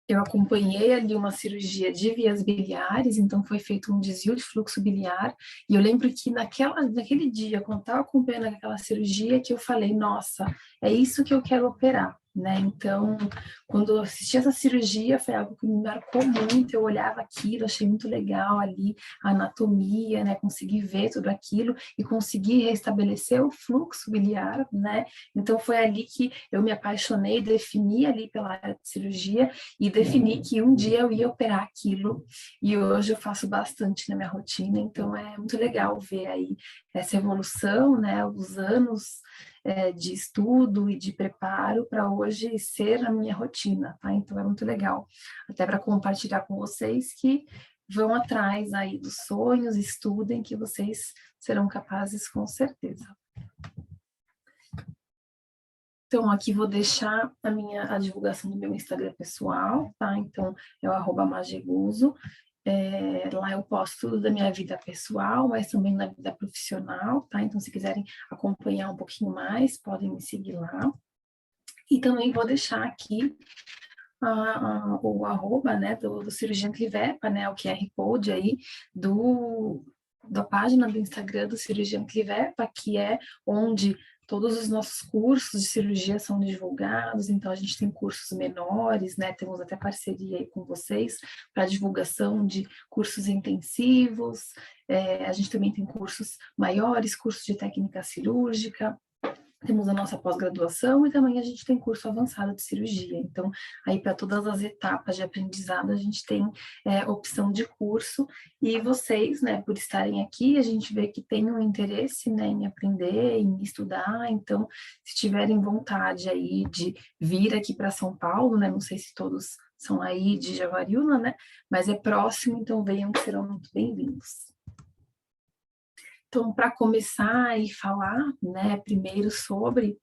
eu acompanhei ali uma cirurgia de vias biliares, então foi feito um desvio de fluxo biliar, e eu lembro que naquele dia, quando estava acompanhando aquela cirurgia, que eu falei, nossa, é isso que eu quero operar, né? Então, quando eu assisti essa cirurgia, foi algo que me marcou muito, eu olhava aquilo, achei muito legal ali, a anatomia, né? Consegui ver tudo aquilo e consegui restabelecer o fluxo biliar, né? Então, foi ali que eu me apaixonei, defini ali pela área de cirurgia, e defini que um dia eu ia operar aquilo, e hoje eu faço bastante na minha rotina, então é muito legal ver aí essa evolução, né, os anos de estudo e de preparo para hoje ser a minha rotina, tá? Então é muito legal, até para compartilhar com vocês que vão atrás aí dos sonhos, estudem, que vocês serão capazes com certeza. Então, aqui vou deixar a divulgação do meu Instagram pessoal, tá? Então, é o @mageguzo. Lá eu posto tudo da minha vida pessoal, mas também da vida profissional, tá? Então, se quiserem acompanhar um pouquinho mais, podem me seguir lá. E também vou deixar aqui o arroba, né, do Cirurgião Clivepa, né, o QR Code aí da página do Instagram do Cirurgião Clivepa, que é onde todos os nossos cursos de cirurgia são divulgados, então a gente tem cursos menores, né, temos até parceria aí com vocês para divulgação de cursos intensivos, a gente também tem cursos maiores, cursos de técnica cirúrgica, temos a nossa pós-graduação e também a gente tem curso avançado de cirurgia. Então, aí para todas as etapas de aprendizado, a gente tem opção de curso. E vocês, né, por estarem aqui, a gente vê que tem um interesse, né, em aprender, em estudar. Então, se tiverem vontade aí de vir aqui para São Paulo, né, não sei se todos são aí de Jaguariúna, né, mas é próximo, então venham que serão muito bem-vindos. Então, para começar e falar, né, primeiro sobre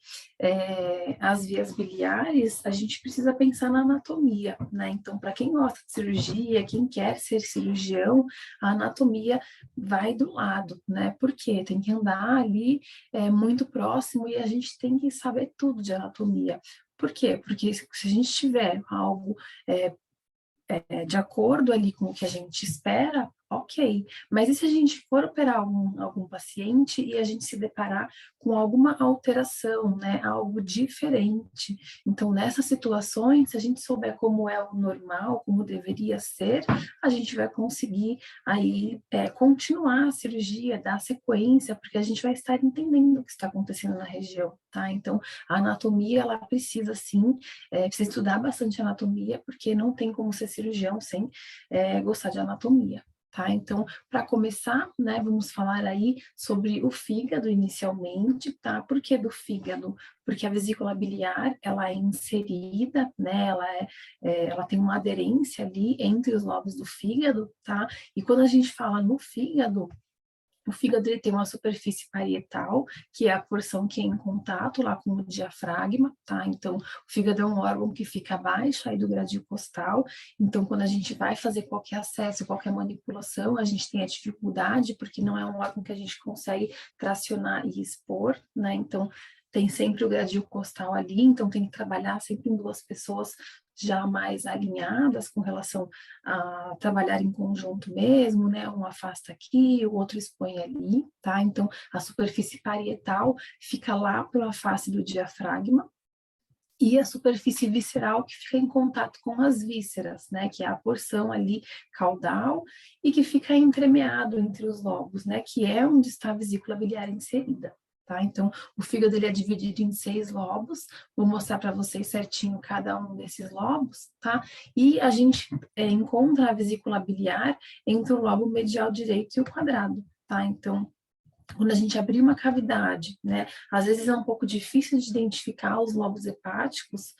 as vias biliares, a gente precisa pensar na anatomia, né? Então, para quem gosta de cirurgia, quem quer ser cirurgião, a anatomia vai do lado, né? Porque tem que andar ali muito próximo e a gente tem que saber tudo de anatomia. Por quê? Porque se a gente tiver algo de acordo ali com o que a gente espera, ok. Mas e se a gente for operar algum paciente e a gente se deparar com alguma alteração, né, algo diferente? Então, nessas situações, se a gente souber como é o normal, como deveria ser, a gente vai conseguir aí continuar a cirurgia, dar sequência, porque a gente vai estar entendendo o que está acontecendo na região, tá? Então, a anatomia, ela precisa sim, precisa estudar bastante anatomia, porque não tem como ser cirurgião sem gostar de anatomia. Tá? Então, para começar, né, vamos falar aí sobre o fígado inicialmente, tá? Por que do fígado? Porque a vesícula biliar, ela é inserida, né, ela tem uma aderência ali entre os lobos do fígado, tá? E quando a gente fala no fígado, o fígado ele tem uma superfície parietal, que é a porção que é em contato lá com o diafragma, tá? Então, o fígado é um órgão que fica abaixo aí do gradil costal. Então, quando a gente vai fazer qualquer acesso, qualquer manipulação, a gente tem a dificuldade, porque não é um órgão que a gente consegue tracionar e expor, né? Então, tem sempre o gradil costal ali, então tem que trabalhar sempre em duas pessoas já mais alinhadas com relação a trabalhar em conjunto mesmo, né? Um afasta aqui, o outro expõe ali, tá? Então, a superfície parietal fica lá pela face do diafragma, e a superfície visceral que fica em contato com as vísceras, né, que é a porção ali caudal e que fica entremeado entre os lobos, né, que é onde está a vesícula biliar inserida. Tá? Então, o fígado ele é dividido em 6 lobos, vou mostrar para vocês certinho cada um desses lobos, tá? E a gente encontra a vesícula biliar entre o lobo medial direito e o quadrado, tá? Então, quando a gente abrir uma cavidade, né, às vezes é um pouco difícil de identificar os lobos hepáticos,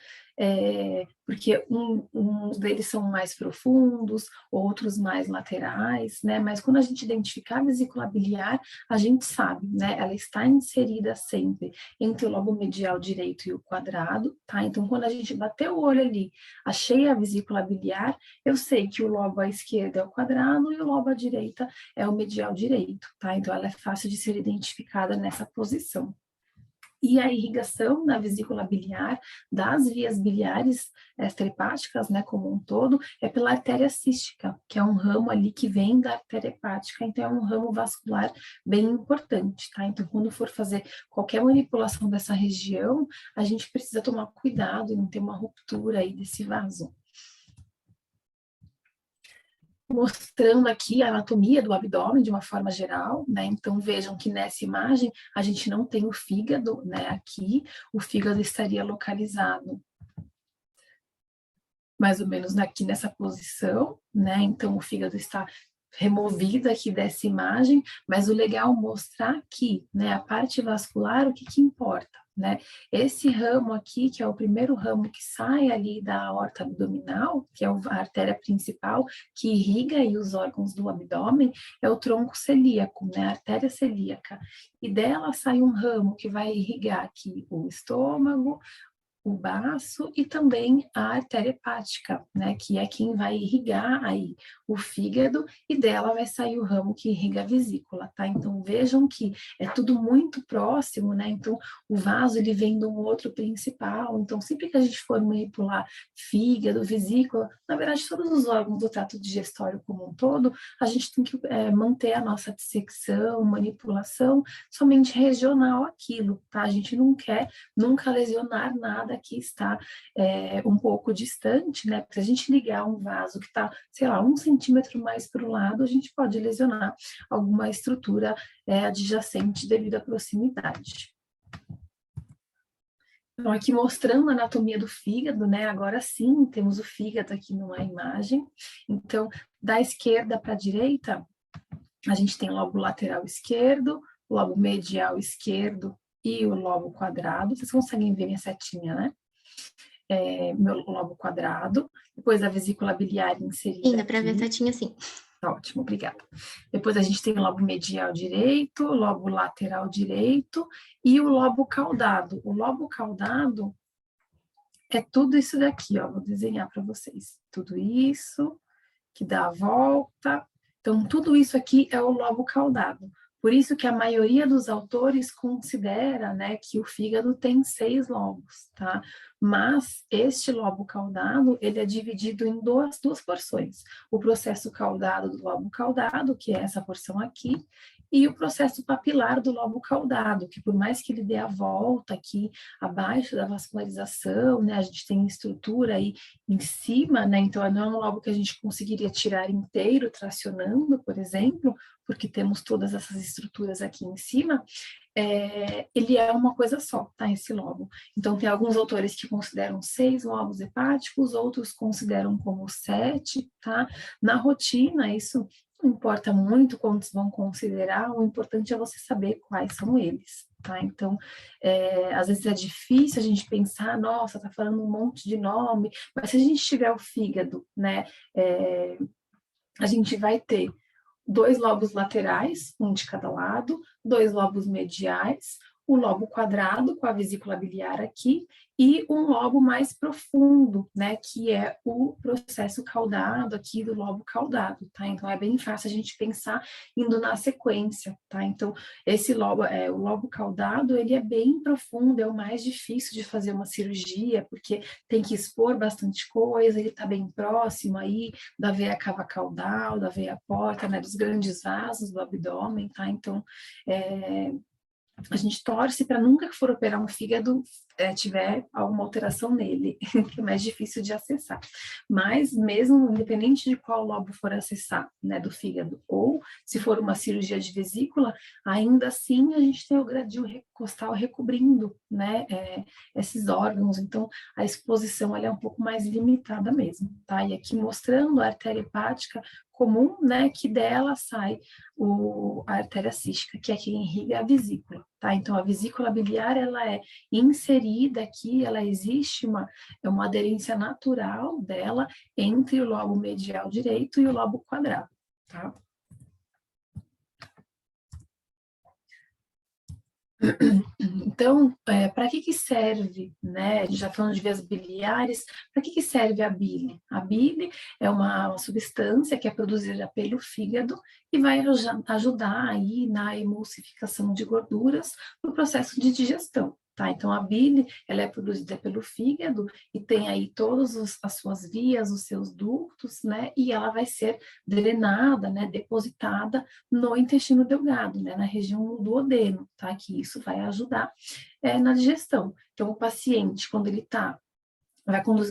porque uns deles são mais profundos, outros mais laterais, né, mas quando a gente identificar a vesícula biliar, a gente sabe, né, ela está inserida sempre entre o lobo medial direito e o quadrado, tá? Então, quando a gente bater o olho ali, achei a vesícula biliar, eu sei que o lobo à esquerda é o quadrado e o lobo à direita é o medial direito, tá? Então, ela é fácil de ser identificada nessa posição. E a irrigação da vesícula biliar, das vias biliares extrahepáticas, né, como um todo, é pela artéria cística, que é um ramo ali que vem da artéria hepática, então é um ramo vascular bem importante, tá? Então, quando for fazer qualquer manipulação dessa região, a gente precisa tomar cuidado e não ter uma ruptura aí desse vaso. Mostrando aqui a anatomia do abdômen de uma forma geral, né? Então vejam que nessa imagem a gente não tem o fígado, né? Aqui o fígado estaria localizado mais ou menos aqui nessa posição, né? Então o fígado está removido aqui dessa imagem, mas o legal é mostrar aqui, né? A parte vascular, o que que importa, né? Esse ramo aqui, que é o primeiro ramo que sai ali da aorta abdominal, que é a artéria principal, que irriga aí os órgãos do abdômen, é o tronco celíaco, né? A artéria celíaca. E dela sai um ramo que vai irrigar aqui o estômago, o baço e também a artéria hepática, né, que é quem vai irrigar aí o fígado e dela vai sair o ramo que irriga a vesícula, tá? Então vejam que é tudo muito próximo, né? Então o vaso ele vem de um outro principal, então sempre que a gente for manipular fígado, vesícula, na verdade todos os órgãos do trato digestório como um todo, a gente tem que manter a nossa dissecção, manipulação somente regional aquilo, tá? A gente não quer nunca lesionar nada que está um pouco distante, né? Porque se a gente ligar um vaso que está, sei lá, 1 centímetro mais para o lado, a gente pode lesionar alguma estrutura adjacente devido à proximidade. Então, aqui mostrando a anatomia do fígado, né? Agora sim, temos o fígado aqui numa imagem. Então, da esquerda para a direita, a gente tem o lobo lateral esquerdo, o lobo medial esquerdo e o lobo quadrado. Vocês conseguem ver minha setinha, né? Meu lobo quadrado. Depois a vesícula biliar inserida. Ainda para ver a setinha sim. Tá ótimo, obrigada. Depois a gente tem o lobo medial direito, o lobo lateral direito e o lobo caudado. O lobo caudado é tudo isso daqui, ó. Vou desenhar para vocês. Tudo isso que dá a volta. Então, tudo isso aqui é o lobo caudado. Por isso que a maioria dos autores considera, né, que o fígado tem 6 lobos, tá? Mas este lobo caudado, ele é dividido em duas porções. O processo caudado do lobo caudado, que é essa porção aqui, e o processo papilar do lobo caudado, que por mais que ele dê a volta aqui abaixo da vascularização, né, a gente tem estrutura aí em cima, né, então não é um lobo que a gente conseguiria tirar inteiro tracionando, por exemplo, porque temos todas essas estruturas aqui em cima, ele é uma coisa só, tá, esse lobo. Então tem alguns autores que consideram 6 lobos hepáticos, outros consideram como 7, tá? Na rotina, isso não importa muito quantos vão considerar, o importante é você saber quais são eles, tá? Então, às vezes é difícil a gente pensar, nossa, tá falando um monte de nome, mas se a gente tiver o fígado, né, a gente vai ter 2 lobos laterais, um de cada lado, 2 lobos mediais, o lobo quadrado com a vesícula biliar aqui e um lobo mais profundo, né, que é o processo caudado aqui do lobo caudado, tá? Então é bem fácil a gente pensar indo na sequência, tá? Então esse lobo, o lobo caudado, ele é bem profundo, é o mais difícil de fazer uma cirurgia, porque tem que expor bastante coisa, ele tá bem próximo aí da veia cava caudal, da veia porta, né, dos grandes vasos do abdômen, tá? Então a gente torce para nunca que for operar um fígado tiver alguma alteração nele, que é mais difícil de acessar. Mas mesmo independente de qual lobo for acessar, né, do fígado, ou se for uma cirurgia de vesícula, ainda assim a gente tem o gradil costal recobrindo, né, esses órgãos, então a exposição ela é um pouco mais limitada mesmo, tá? E aqui mostrando a artéria hepática comum, né, que dela sai a artéria cística, que é quem irriga a vesícula, tá? Então a vesícula biliar ela é inserida aqui, ela existe uma aderência natural dela entre o lobo medial direito e o lobo quadrado, tá? Então, para que serve, né? Já falando de vias biliares, para que serve a bile? A bile é uma substância que é produzida pelo fígado e vai ajudar aí na emulsificação de gorduras no processo de digestão. tá? Então, a bile, ela é produzida pelo fígado e tem aí todas as suas vias, os seus ductos, né? E ela vai ser drenada, né? Depositada no intestino delgado, né? Na região do duodeno, tá? Que isso vai ajudar na digestão. Então, o paciente, quando ele está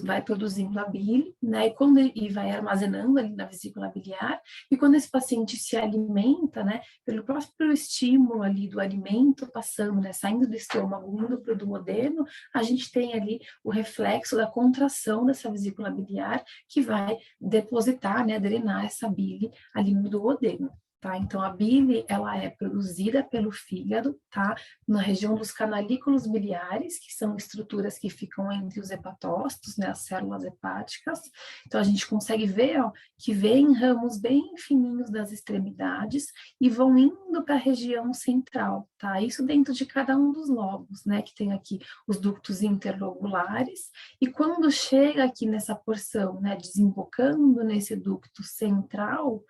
vai produzindo a bile, né, e vai armazenando ali na vesícula biliar, e quando esse paciente se alimenta, né, pelo próprio estímulo ali do alimento passando, né, saindo do estômago, indo para o duodeno, a gente tem ali o reflexo da contração dessa vesícula biliar, que vai depositar, né, drenar essa bile ali no duodeno. Tá? Então, a bile, ela é produzida pelo fígado, tá? Na região dos canalículos biliares, que são estruturas que ficam entre os hepatócitos, né, as células hepáticas. Então, a gente consegue ver, ó, que vem ramos bem fininhos das extremidades e vão indo para a região central, tá? Isso dentro de cada um dos lobos, né, que tem aqui os ductos interlobulares. E quando chega aqui nessa porção, né, desembocando nesse ducto central,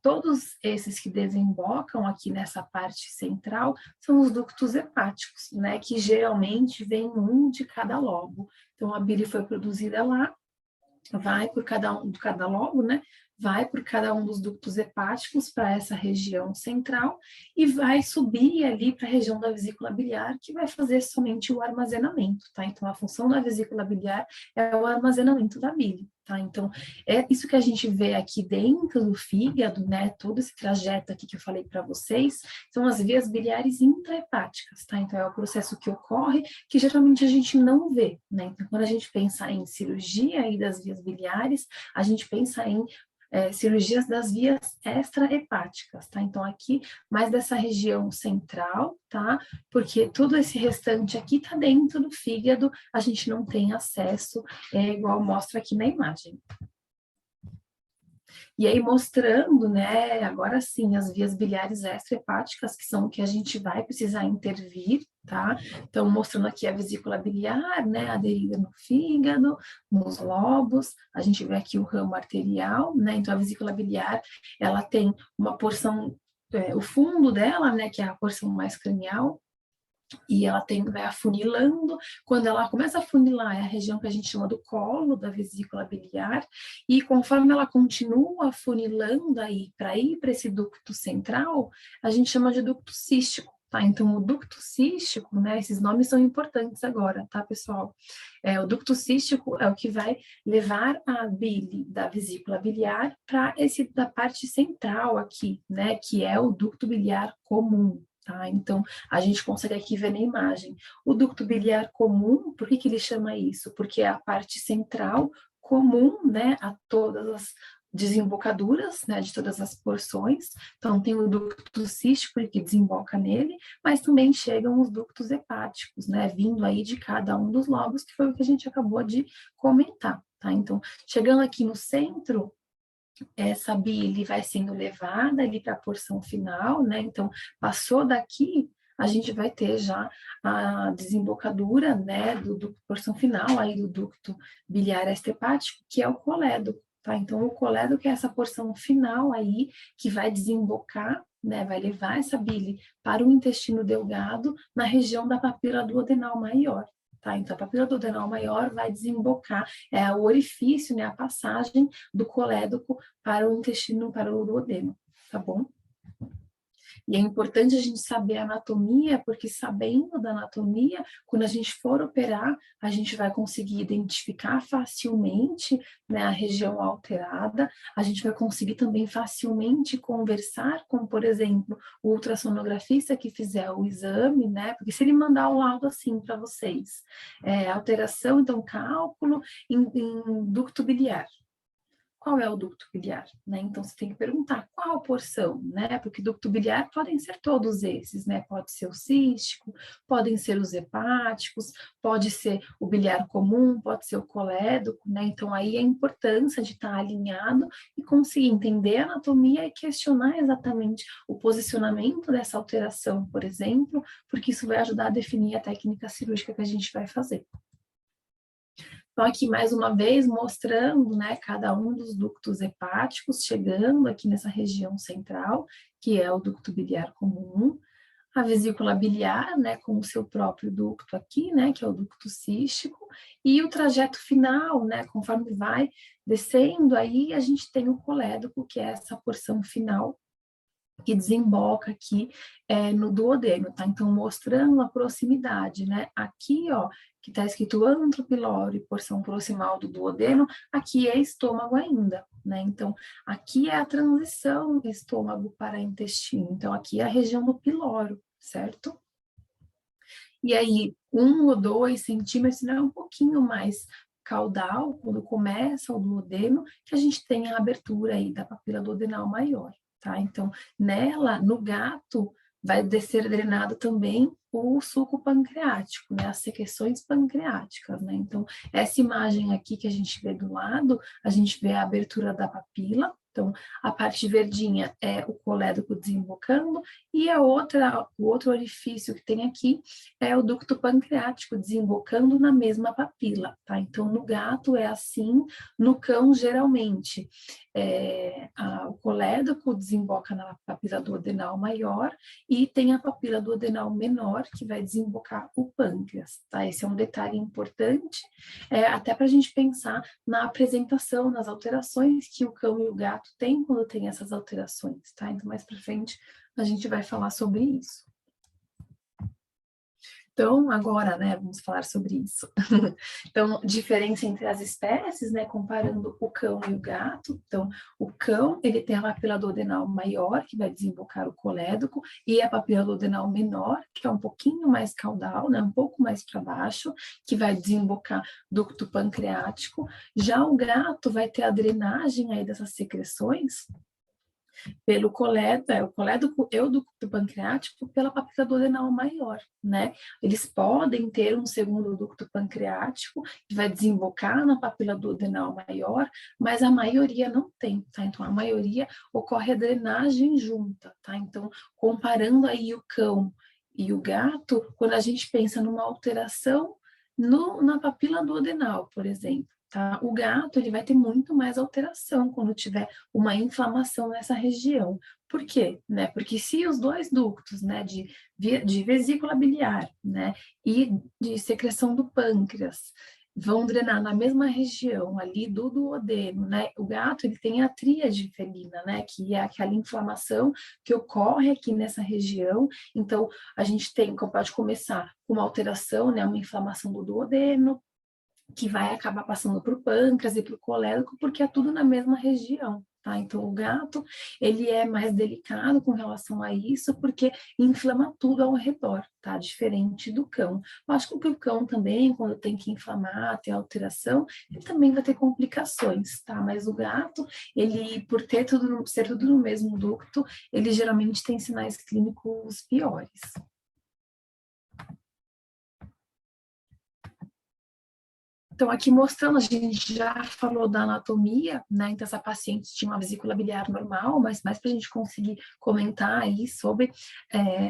todos esses que desembocam aqui nessa parte central são os ductos hepáticos, né, que geralmente vem um de cada lobo. Então, a bile foi produzida lá, vai por cada lobo, né? Vai por cada um dos ductos hepáticos para essa região central e vai subir ali para a região da vesícula biliar, que vai fazer somente o armazenamento, tá? Então, a função da vesícula biliar é o armazenamento da bile, tá? Então, é isso que a gente vê aqui dentro do fígado, né? Todo esse trajeto aqui que eu falei para vocês, são as vias biliares intrahepáticas, tá? Então, é o processo que ocorre, que geralmente a gente não vê, né? Então, quando a gente pensa em cirurgia aí das vias biliares, a gente pensa em cirurgias das vias extrahepáticas, tá? Então, aqui, mais dessa região central, tá? Porque tudo esse restante aqui tá dentro do fígado, a gente não tem acesso, igual mostra aqui na imagem. E aí mostrando, né, agora sim, as vias biliares extrahepáticas, que são o que a gente vai precisar intervir, tá? Então, mostrando aqui a vesícula biliar, né, aderida no fígado, nos lobos, a gente vê aqui o ramo arterial, né? Então, a vesícula biliar, ela tem uma porção, o fundo dela, né, que é a porção mais cranial, e ela vai afunilando. Quando ela começa a afunilar, é a região que a gente chama do colo da vesícula biliar, e conforme ela continua afunilando aí para ir para esse ducto central, a gente chama de ducto cístico. Tá? Então, o ducto cístico, né, esses nomes são importantes agora, tá, pessoal? O ducto cístico é o que vai levar a bile da vesícula biliar para esse da parte central aqui, né, que é o ducto biliar comum. Tá? Então, a gente consegue aqui ver na imagem. O ducto biliar comum, por que ele chama isso? Porque é a parte central comum, né, a todas as desembocaduras, né, de todas as porções. Então, tem o ducto cístico que desemboca nele, mas também chegam os ductos hepáticos, né, vindo aí de cada um dos lobos, que foi o que a gente acabou de comentar, tá? Então, chegando aqui no centro, essa bile vai sendo levada ali para a porção final, né? Então, passou daqui, a gente vai ter já a desembocadura, né, do porção final aí do ducto biliar extrahepático, que é o colédoco, tá? Então, o colédoco é essa porção final aí que vai desembocar, né, vai levar essa bile para o intestino delgado na região da papila duodenal maior. Tá? Então, a papila duodenal maior vai desembocar, é o orifício, né, a passagem do colédoco para o intestino, para o duodeno, tá bom? E é importante a gente saber a anatomia, porque sabendo da anatomia, quando a gente for operar, a gente vai conseguir identificar facilmente, né, a região alterada, a gente vai conseguir também facilmente conversar com, por exemplo, o ultrassonografista que fizer o exame, né, porque se ele mandar o laudo assim para vocês, alteração, então cálculo em ducto biliar. Qual é o ducto biliar, né? Então, você tem que perguntar qual porção, né? Porque ducto biliar podem ser todos esses, né? Pode ser o cístico, podem ser os hepáticos, pode ser o biliar comum, pode ser o colédoco, né? Então, aí a importância de estar alinhado e conseguir entender a anatomia e questionar exatamente o posicionamento dessa alteração, por exemplo, porque isso vai ajudar a definir a técnica cirúrgica que a gente vai fazer. Então, aqui mais uma vez mostrando, né, cada um dos ductos hepáticos chegando aqui nessa região central, que é o ducto biliar comum. a vesícula biliar, né, com o seu próprio ducto aqui, né, que é o ducto cístico, e o trajeto final, né, conforme vai descendo, aí a gente tem o colédoco, que é essa porção final que desemboca aqui no duodeno, tá? Então, mostrando a proximidade, né? Aqui, ó, que tá escrito antro pylori, porção proximal do duodeno, aqui é estômago ainda, né? Então, aqui é a transição estômago para intestino. Então, aqui é a região do pilório, certo? E aí, 1 ou 2 centímetros, né? Um pouquinho mais caudal, quando começa o duodeno, que a gente tem a abertura aí da papila duodenal maior. Tá? Então, nela, no gato, vai ser drenado também o suco pancreático, né? As secreções pancreáticas, né? Então, essa imagem aqui que a gente vê do lado, a gente vê a abertura da papila. Então, a parte verdinha é o colédoco desembocando e o outro orifício que tem aqui é o ducto pancreático desembocando na mesma papila, tá? Então, no gato é assim, no cão, geralmente, o colédoco desemboca na papila duodenal maior e tem a papila duodenal menor que vai desembocar o pâncreas, tá? Esse é um detalhe importante, até para a gente pensar na apresentação, nas alterações que o cão e o gato têm quando tem essas alterações, tá? Então, mais para frente, a gente vai falar sobre isso. Então, agora, né, vamos falar sobre isso. Então, diferença entre as espécies, né, comparando o cão e o gato. Então, o cão, ele tem a papila duodenal maior, que vai desembocar o colédoco, e a papila duodenal menor, que é um pouquinho mais caudal, né, um pouco mais para baixo, que vai desembocar ducto pancreático. Já o gato vai ter a drenagem aí dessas secreções pelo o colédoco e o ducto pancreático pela papila duodenal maior, né? Eles podem ter um segundo ducto pancreático que vai desembocar na papila duodenal maior, mas a maioria não tem, tá? Então, a maioria ocorre a drenagem junta, tá? Então, comparando aí o cão e o gato, quando a gente pensa numa alteração na papila duodenal, por exemplo, tá? O gato, ele vai ter muito mais alteração quando tiver uma inflamação nessa região. Por quê? Né? Porque se os dois ductos, né, de vesícula biliar, né, e de secreção do pâncreas vão drenar na mesma região ali do duodeno, né? O gato, ele tem a tríade felina, né, que é aquela inflamação que ocorre aqui nessa região. Então, a gente pode começar com uma alteração, né, uma inflamação do duodeno, que vai acabar passando para o pâncreas e para o colédoco, porque é tudo na mesma região, tá? Então, o gato, ele é mais delicado com relação a isso, porque inflama tudo ao redor, tá? Diferente do cão. Lógico que o cão também, quando tem que inflamar, tem alteração, ele também vai ter complicações, tá? Mas o gato, ele, por ser tudo no mesmo ducto, ele geralmente tem sinais clínicos piores. Então, aqui mostrando, a gente já falou da anatomia, né? Então, essa paciente tinha uma vesícula biliar normal, mas mais para a gente conseguir comentar aí sobre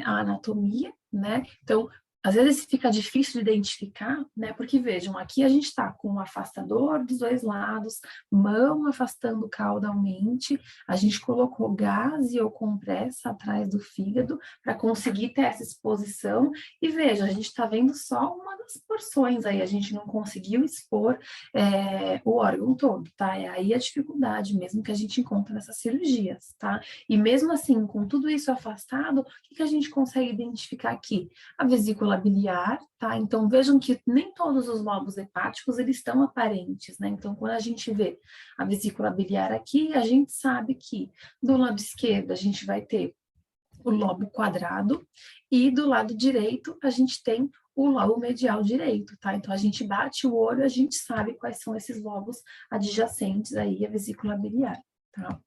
a anatomia, né? Então, às vezes fica difícil de identificar, né? Porque vejam, aqui a gente está com um afastador dos dois lados, mão afastando caudalmente, a gente colocou gase ou compressa atrás do fígado para conseguir ter essa exposição. E veja, a gente está vendo só uma das porções aí, a gente não conseguiu expor o órgão todo, tá? É aí a dificuldade mesmo que a gente encontra nessas cirurgias, tá? E mesmo assim, com tudo isso afastado, o que a gente consegue identificar aqui? A vesícula biliar, tá? Então vejam que nem todos os lobos hepáticos eles estão aparentes, né? Então quando a gente vê a vesícula biliar aqui, a gente sabe que do lado esquerdo a gente vai ter o lobo quadrado e do lado direito a gente tem o lobo medial direito, tá? Então a gente bate o olho, a gente sabe quais são esses lobos adjacentes aí à vesícula biliar, tá?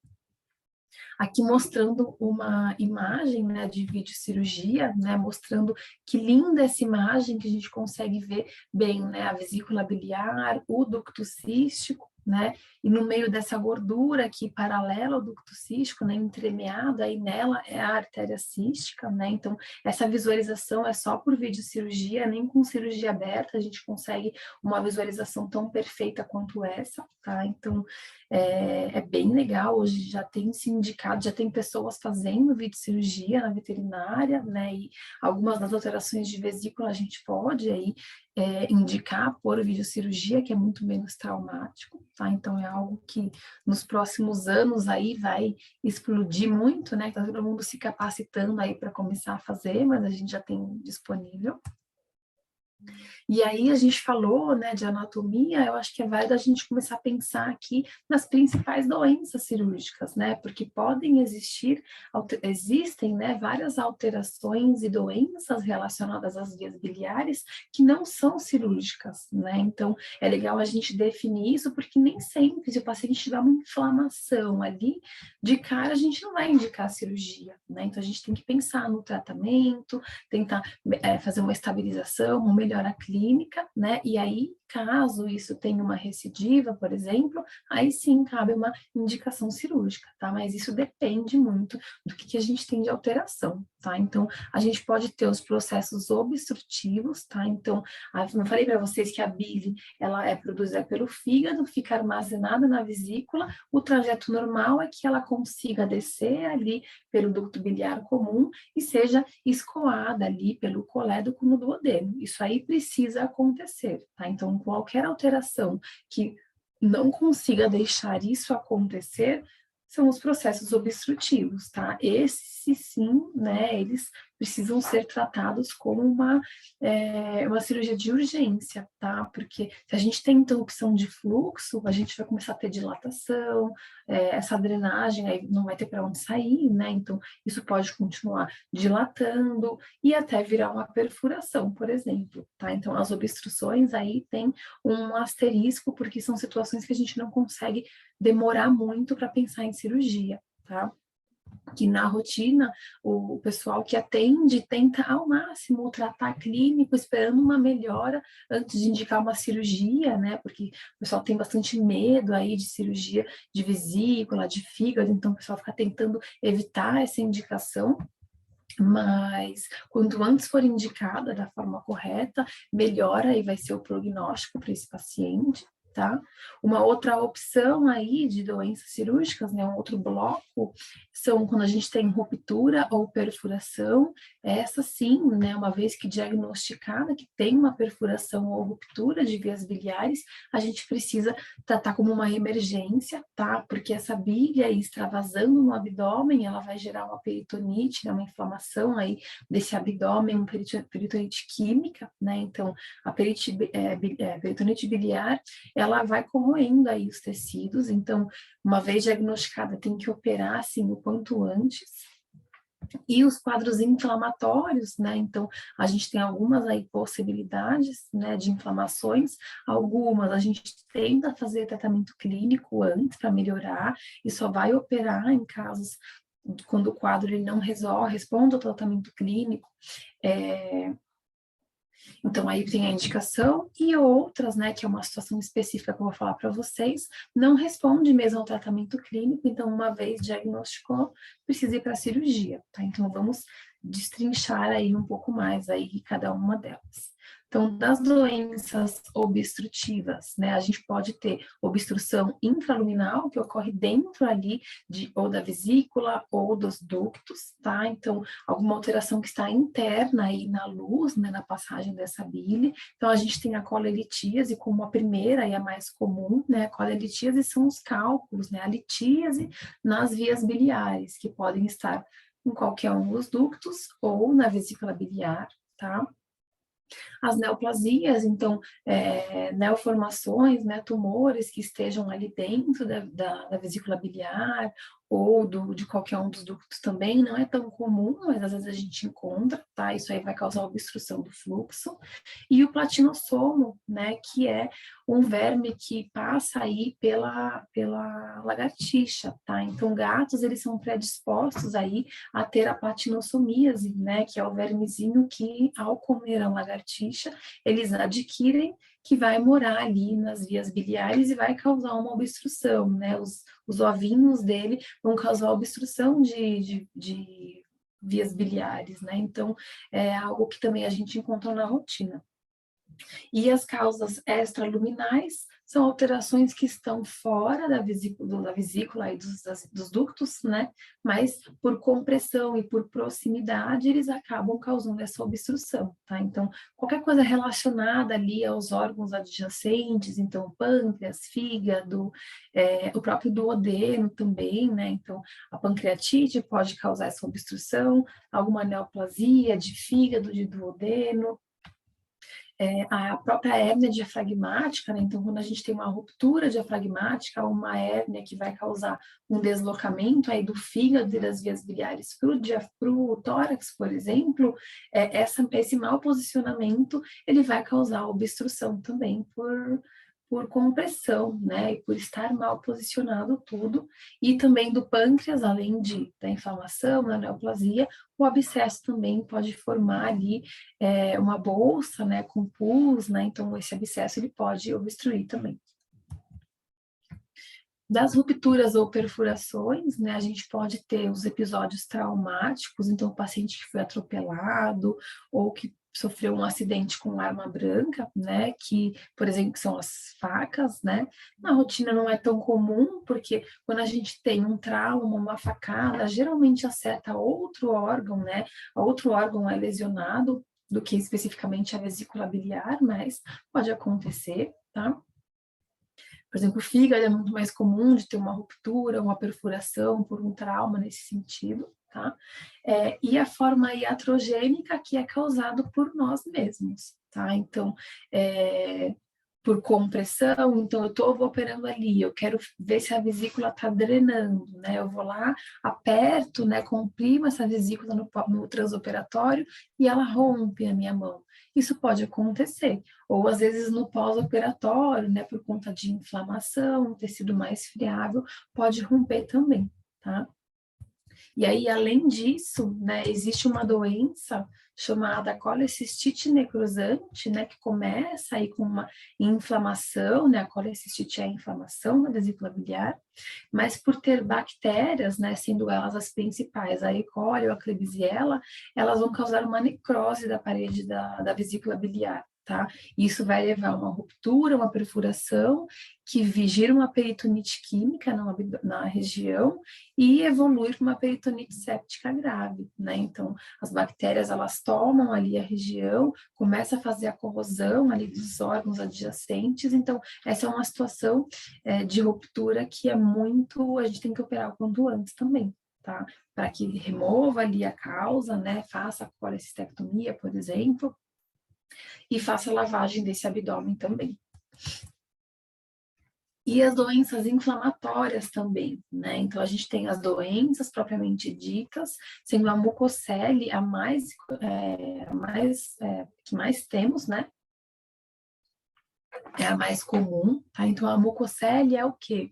Aqui mostrando uma imagem, né, de videocirurgia, né, mostrando que linda essa imagem, que a gente consegue ver bem, né, a vesícula biliar, o ducto cístico, né? E no meio dessa gordura aqui paralela ao ducto cístico, né, entremeada aí nela é a artéria cística, né? Então, essa visualização é só por videocirurgia, nem com cirurgia aberta a gente consegue uma visualização tão perfeita quanto essa, tá? Então, é bem legal, hoje já tem se indicado, já tem pessoas fazendo videocirurgia na veterinária, né? E algumas das alterações de vesícula a gente pode aí indicar por videocirurgia, que é muito menos traumático, tá? Então, é algo que nos próximos anos aí vai explodir muito, né? Tá todo mundo se capacitando aí para começar a fazer, mas a gente já tem disponível. E aí a gente falou, né, de anatomia, eu acho que é válido a gente começar a pensar aqui nas principais doenças cirúrgicas, né, porque podem existir, existem, né, várias alterações e doenças relacionadas às vias biliares que não são cirúrgicas, né, então é legal a gente definir isso, porque nem sempre, se o paciente tiver uma inflamação ali, de cara a gente não vai indicar a cirurgia, né, então a gente tem que pensar no tratamento, tentar fazer uma estabilização, uma melhora clínica, né? E aí, caso isso tenha uma recidiva, por exemplo, aí sim cabe uma indicação cirúrgica, tá? Mas isso depende muito do que a gente tem de alteração, tá? Então, a gente pode ter os processos obstrutivos, tá? Então, eu falei para vocês que a bile, ela é produzida pelo fígado, fica armazenada na vesícula, o trajeto normal é que ela consiga descer ali pelo ducto biliar comum e seja escoada ali pelo colédoco no duodeno. Isso aí precisa acontecer, tá? Então, qualquer alteração que não consiga deixar isso acontecer são os processos obstrutivos, tá? Esses sim, né, eles precisam ser tratados como uma cirurgia de urgência, tá? Porque se a gente tem interrupção de fluxo, a gente vai começar a ter dilatação, essa drenagem aí não vai ter para onde sair, né? Então, isso pode continuar dilatando e até virar uma perfuração, por exemplo, tá? Então, as obstruções aí tem um asterisco, porque são situações que a gente não consegue demorar muito para pensar em cirurgia, tá? Que na rotina o pessoal que atende tenta ao máximo tratar clínico, esperando uma melhora antes de indicar uma cirurgia, né? Porque o pessoal tem bastante medo aí de cirurgia de vesícula, de fígado, então o pessoal fica tentando evitar essa indicação. Mas quanto antes for indicada da forma correta, melhor aí vai ser o prognóstico para esse paciente, tá? Uma outra opção aí de doenças cirúrgicas, né, um outro bloco, são quando a gente tem ruptura ou perfuração, essa sim, né, uma vez que diagnosticada que tem uma perfuração ou ruptura de vias biliares, a gente precisa tratar como uma emergência, tá? Porque essa bile aí extravasando no abdômen, ela vai gerar uma peritonite, né, uma inflamação aí desse abdômen, uma peritonite química, né? Então, a peritonite biliar, ela vai corroendo aí os tecidos, então, uma vez diagnosticada, tem que operar, assim, o quanto antes. E os quadros inflamatórios, né? Então, a gente tem algumas aí possibilidades, né, de inflamações, algumas a gente tenta fazer tratamento clínico antes para melhorar e só vai operar em casos quando o quadro ele não resolve, responde ao tratamento clínico. Então, aí tem a indicação e outras, né, que é uma situação específica que eu vou falar para vocês, não responde mesmo ao tratamento clínico, então, uma vez diagnosticou, precisa ir para a cirurgia, tá? Então, vamos destrinchar aí um pouco mais aí cada uma delas. Então, das doenças obstrutivas, né, a gente pode ter obstrução intraluminal, que ocorre dentro ali ou da vesícula ou dos ductos, tá? Então, alguma alteração que está interna aí na luz, né, na passagem dessa bile. Então, a gente tem a colelitíase como a primeira e a mais comum, né? A colelitíase são os cálculos, né? A litíase nas vias biliares, que podem estar em qualquer um dos ductos ou na vesícula biliar, tá? As neoplasias, então, neoformações, né, tumores que estejam ali dentro da vesícula biliar ou de qualquer um dos ductos também, não é tão comum, mas às vezes a gente encontra, tá? Isso aí vai causar obstrução do fluxo. E o platinossomo, né, que é um verme que passa aí pela lagartixa, tá? Então, gatos, eles são predispostos aí a ter a platinossomiase, né, que é o vermezinho que, ao comer a lagartixa, eles adquirem, que vai morar ali nas vias biliares e vai causar uma obstrução, né? Os ovinhos dele vão causar obstrução de vias biliares, né? Então, é algo que também a gente encontra na rotina. E as causas extraluminais são alterações que estão fora da vesícula e dos ductos, né? Mas por compressão e por proximidade, eles acabam causando essa obstrução, tá? Então, qualquer coisa relacionada ali aos órgãos adjacentes, então pâncreas, fígado, o próprio duodeno também, né? Então, a pancreatite pode causar essa obstrução, alguma neoplasia de fígado, de duodeno, a própria hérnia diafragmática, né? Então, quando a gente tem uma ruptura diafragmática, uma hérnia que vai causar um deslocamento aí do fígado e das vias biliares para o tórax, por exemplo, esse mau posicionamento, ele vai causar obstrução também por compressão, né, e por estar mal posicionado tudo, e também do pâncreas, além da inflamação, da neoplasia, o abscesso também pode formar ali uma bolsa, né, com pus, né, então esse abscesso ele pode obstruir também. Das rupturas ou perfurações, né, a gente pode ter os episódios traumáticos, então o paciente que foi atropelado ou que sofreu um acidente com arma branca, né, que, por exemplo, que são as facas, né, na rotina não é tão comum, porque quando a gente tem um trauma, uma facada, geralmente acerta outro órgão, né, outro órgão é lesionado do que especificamente a vesícula biliar, mas pode acontecer, tá? Por exemplo, o fígado é muito mais comum de ter uma ruptura, uma perfuração por um trauma nesse sentido, tá? E a forma iatrogênica que é causado por nós mesmos, tá? Então, por compressão, então vou operando ali, eu quero ver se a vesícula está drenando, né? Eu vou lá, aperto, né? Comprimo essa vesícula no transoperatório e ela rompe a minha mão. Isso pode acontecer, ou às vezes no pós-operatório, né? Por conta de inflamação, tecido mais friável, pode romper também, tá? E aí, além disso, né, existe uma doença chamada colecistite necrosante, né, que começa aí com uma inflamação, né, a colecistite é a inflamação na vesícula biliar, mas por ter bactérias, né, sendo elas as principais, a E. coli ou a Klebsiella, elas vão causar uma necrose da parede da vesícula biliar. Tá? Isso vai levar a uma ruptura, uma perfuração, que gira uma peritonite química na região e evoluir para uma peritonite séptica grave, né? Então, as bactérias, elas tomam ali a região, começa a fazer a corrosão ali dos órgãos adjacentes, então, essa é uma situação de ruptura que a gente tem que operar o quanto antes também, tá? Para que remova ali a causa, né? Faça a colecistectomia, por exemplo, e faça a lavagem desse abdômen também. E as doenças inflamatórias também, né? Então, a gente tem as doenças propriamente ditas, sendo a mucocele que mais temos, né? É a mais comum, tá? Então, a mucocele é o quê?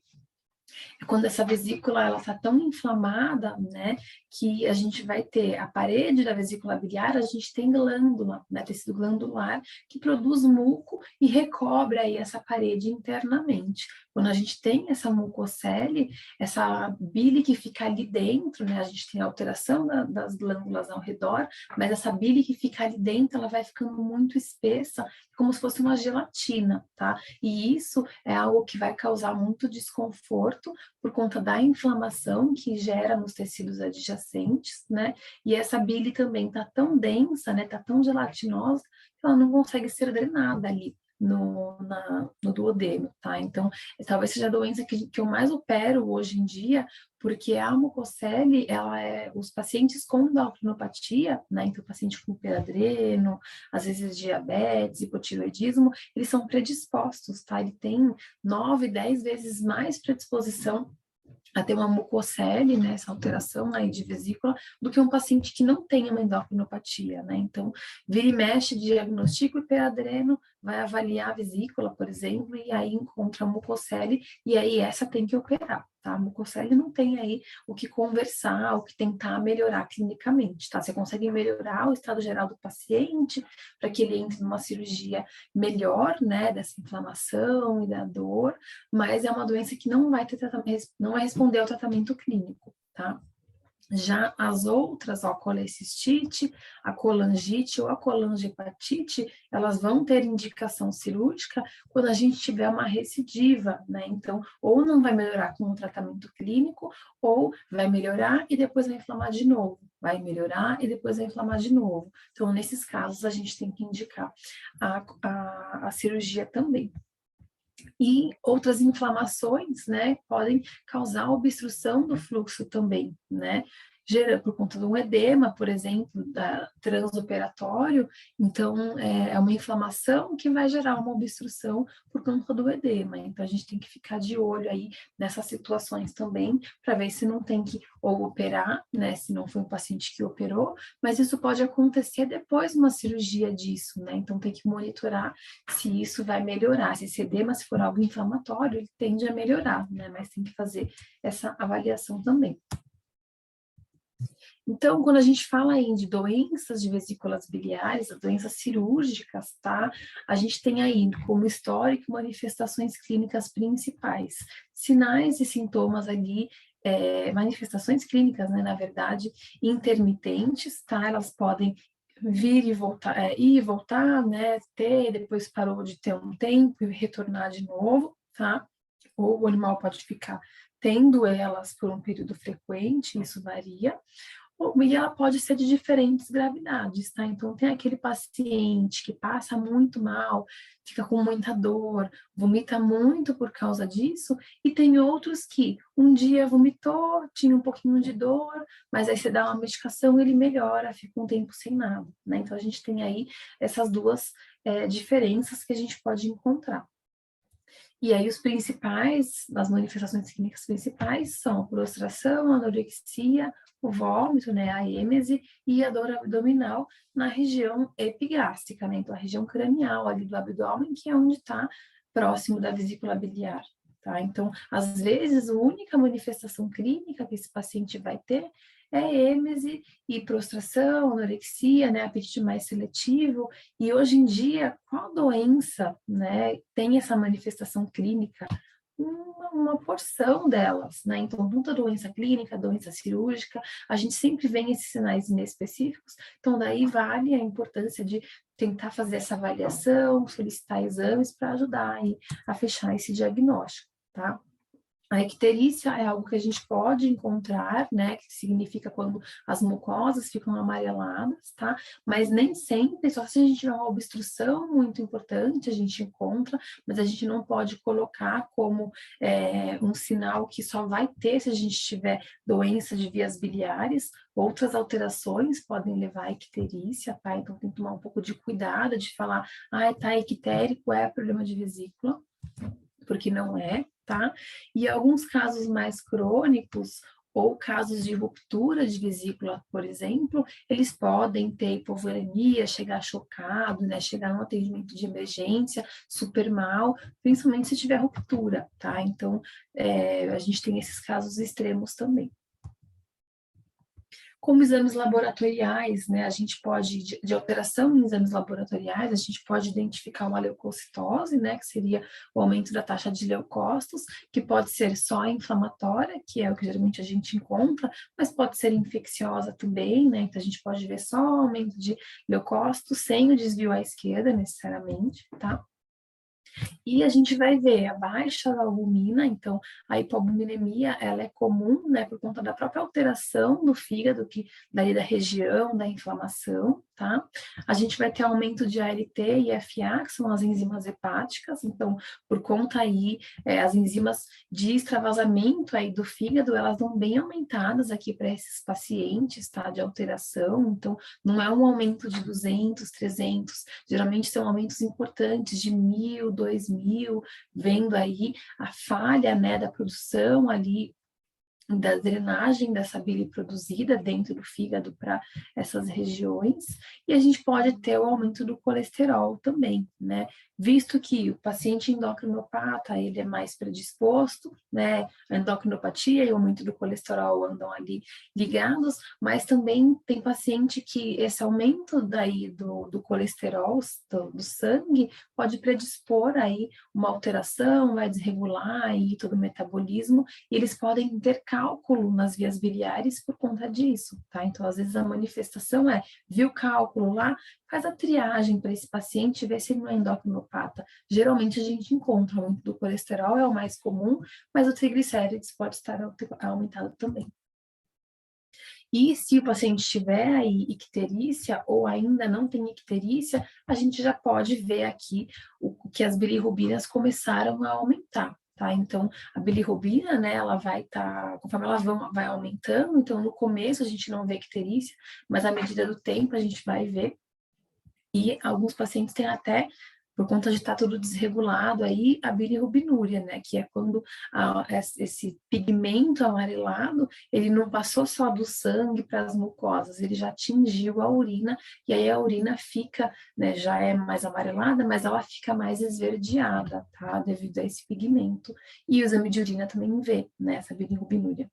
É quando essa vesícula ela está tão inflamada, né, que a gente vai ter a parede da vesícula biliar, a gente tem glândula, né, tecido glandular, que produz muco e recobre aí essa parede internamente. Quando a gente tem essa mucocele, essa bile que fica ali dentro, né, a gente tem a alteração das glândulas ao redor, mas essa bile que fica ali dentro, ela vai ficando muito espessa, como se fosse uma gelatina, tá? E isso é algo que vai causar muito desconforto por conta da inflamação que gera nos tecidos adjacentes, né? E essa bile também tá tão densa, né? Tá tão gelatinosa que ela não consegue ser drenada ali no duodeno, tá? Então, talvez seja a doença que eu mais opero hoje em dia, porque a mucocele, os pacientes com endocrinopatia, né? Então, paciente com hiperadreno, às vezes diabetes, hipotireoidismo, eles são predispostos, tá? Ele tem 9, 10 vezes mais predisposição a ter uma mucocele, né, essa alteração aí de vesícula, do que um paciente que não tem uma endocrinopatia, né? Então, vira e mexe, diagnostico hiperadreno, vai avaliar a vesícula, por exemplo, e aí encontra a mucocele, e aí essa tem que operar, tá? A mucocele não tem aí o que conversar, o que tentar melhorar clinicamente, tá? Você consegue melhorar o estado geral do paciente para que ele entre numa cirurgia melhor, né, dessa inflamação e da dor, mas é uma doença que não vai ter tratamento, não vai responder ao tratamento clínico, tá? Já as outras, ó, a colecistite, a colangite ou a colangiopatite, elas vão ter indicação cirúrgica quando a gente tiver uma recidiva, né? Então, ou não vai melhorar com o tratamento clínico, ou vai melhorar e depois vai inflamar de novo. Vai melhorar e depois vai inflamar de novo. Então, nesses casos, a gente tem que indicar a cirurgia também. E outras inflamações, né, podem causar obstrução do fluxo também, né, gera por conta de um edema, por exemplo, transoperatório, então é uma inflamação que vai gerar uma obstrução por conta do edema, então a gente tem que ficar de olho aí nessas situações também, para ver se não tem que ou operar, né, se não foi um paciente que operou, mas isso pode acontecer depois de uma cirurgia disso, né, então tem que monitorar se isso vai melhorar, se esse edema, se for algo inflamatório, ele tende a melhorar, né? Mas tem que fazer essa avaliação também. Então, quando a gente fala aí de doenças de vesículas biliares, doenças cirúrgicas, tá? A gente tem aí como histórico manifestações clínicas principais, sinais e sintomas ali, manifestações clínicas, né, na verdade, intermitentes, tá? Elas podem vir e voltar, né, depois parou de ter um tempo e retornar de novo, tá? Ou o animal pode ficar tendo elas por um período frequente, isso varia, e ela pode ser de diferentes gravidades, tá? Então, tem aquele paciente que passa muito mal, fica com muita dor, vomita muito por causa disso, e tem outros que um dia vomitou, tinha um pouquinho de dor, mas aí você dá uma medicação e ele melhora, fica um tempo sem nada, né? Então, a gente tem aí essas duas diferenças que a gente pode encontrar. E aí as manifestações clínicas principais são a prostração, a anorexia, o vômito, né, a êmese e a dor abdominal na região epigástrica, né, então a região cranial ali do abdômen, que é onde está próximo da vesícula biliar, tá? Então, às vezes, a única manifestação clínica que esse paciente vai ter é êmese e prostração, anorexia, né, apetite mais seletivo, e hoje em dia, qual doença, né, tem essa manifestação clínica? Uma porção delas, né? Então, muita doença clínica, doença cirúrgica, a gente sempre vê esses sinais inespecíficos, então daí vale a importância de tentar fazer essa avaliação, solicitar exames para ajudar aí a fechar esse diagnóstico, tá? A icterícia é algo que a gente pode encontrar, né, que significa quando as mucosas ficam amareladas, tá? Mas nem sempre, só se a gente tiver uma obstrução muito importante, a gente encontra, mas a gente não pode colocar como um sinal que só vai ter se a gente tiver doença de vias biliares. Outras alterações podem levar à icterícia, tá? Então tem que tomar um pouco de cuidado de falar, tá ictérico, é problema de vesícula, porque não é, tá? E alguns casos mais crônicos ou casos de ruptura de vesícula, por exemplo, eles podem ter hipovolemia, chegar chocado, né? Chegar no atendimento de emergência super mal, principalmente se tiver ruptura, tá? Então, a gente tem esses casos extremos também. Como exames laboratoriais, né, a gente pode, de alteração em exames laboratoriais, a gente pode identificar uma leucocitose, né, que seria o aumento da taxa de leucócitos, que pode ser só inflamatória, que é o que geralmente a gente encontra, mas pode ser infecciosa também, né, então a gente pode ver só aumento de leucócitos sem o desvio à esquerda, necessariamente, tá? E a gente vai ver a baixa da albumina, então a hipoalbuminemia, ela é comum, né, por conta da própria alteração do fígado, que daí da região da inflamação, tá? A gente vai ter aumento de ALT e FA, que são as enzimas hepáticas, então por conta aí, as enzimas de extravasamento aí do fígado, elas estão bem aumentadas aqui para esses pacientes, tá, de alteração, então não é um aumento de 200, 300, geralmente são aumentos importantes de 1.000, 2.000, vendo aí a falha, né, da produção ali, da drenagem dessa bile produzida dentro do fígado para essas regiões, e a gente pode ter o aumento do colesterol também, né, visto que o paciente endocrinopata, ele é mais predisposto, né, a endocrinopatia e o aumento do colesterol andam ali ligados, mas também tem paciente que esse aumento daí do colesterol, do sangue, pode predispor aí uma alteração, vai desregular aí todo o metabolismo, e eles podem ter cálculo nas vias biliares por conta disso, tá? Então, às vezes a manifestação viu cálculo lá, faz a triagem para esse paciente e vê se ele não é endocrinopata. Geralmente a gente encontra o aumento do colesterol, é o mais comum, mas o triglicérides pode estar aumentado também. E se o paciente tiver aí icterícia ou ainda não tem icterícia, a gente já pode ver aqui que as bilirrubinas começaram a aumentar. Tá? Então, a bilirrubina, né, ela vai estar, conforme ela vai aumentando, então no começo a gente não vê icterícia, mas à medida do tempo a gente vai ver. E alguns pacientes têm até, por conta de estar tudo desregulado, aí a bilirrubinúria, né? Que é quando esse pigmento amarelado, ele não passou só do sangue para as mucosas, ele já atingiu a urina, e aí a urina fica, né, já é mais amarelada, mas ela fica mais esverdeada, tá? Devido a esse pigmento. E o exame de urina também vê, né, essa bilirrubinúria.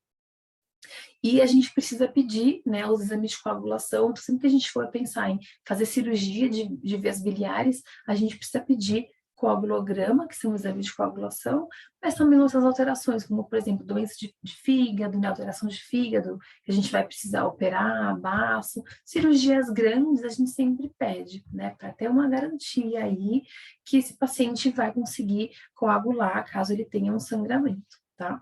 E a gente precisa pedir, né, os exames de coagulação. Então, sempre que a gente for pensar em fazer cirurgia de vias biliares, a gente precisa pedir coagulograma, que são exames de coagulação, mas também outras alterações, como, por exemplo, doença de fígado, né, alteração de fígado, que a gente vai precisar operar, baço. Cirurgias grandes a gente sempre pede, né, para ter uma garantia aí que esse paciente vai conseguir coagular caso ele tenha um sangramento, tá?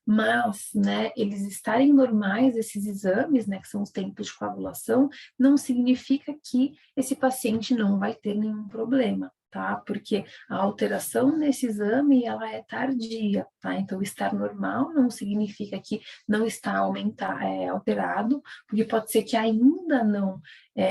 Mas, né, eles estarem normais, esses exames, né, que são os tempos de coagulação, não significa que esse paciente não vai ter nenhum problema, tá? Porque a alteração nesse exame, ela é tardia, tá? Então, estar normal não significa que não está alterado, porque pode ser que ainda não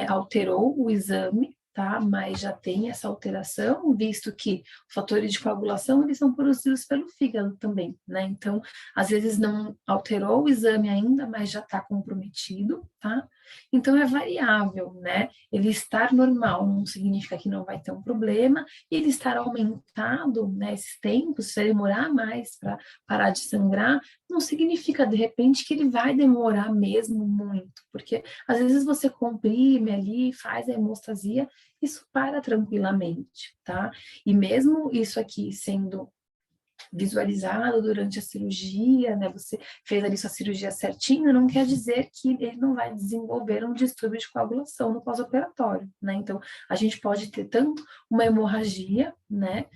alterou o exame, tá? Mas já tem essa alteração, visto que os fatores de coagulação, eles são produzidos pelo fígado também, né? Então, às vezes não alterou o exame ainda, mas já está comprometido, tá? Então é variável, né? Ele estar normal não significa que não vai ter um problema, e ele estar aumentado, né, esses tempos, se demorar mais para parar de sangrar, não significa de repente que ele vai demorar mesmo muito, porque às vezes você comprime ali, faz a hemostasia, isso para tranquilamente, tá? E mesmo isso aqui sendo visualizado durante a cirurgia, né? Você fez ali sua cirurgia certinho, não quer dizer que ele não vai desenvolver um distúrbio de coagulação no pós-operatório, né? Então, a gente pode ter tanto uma hemorragia, né?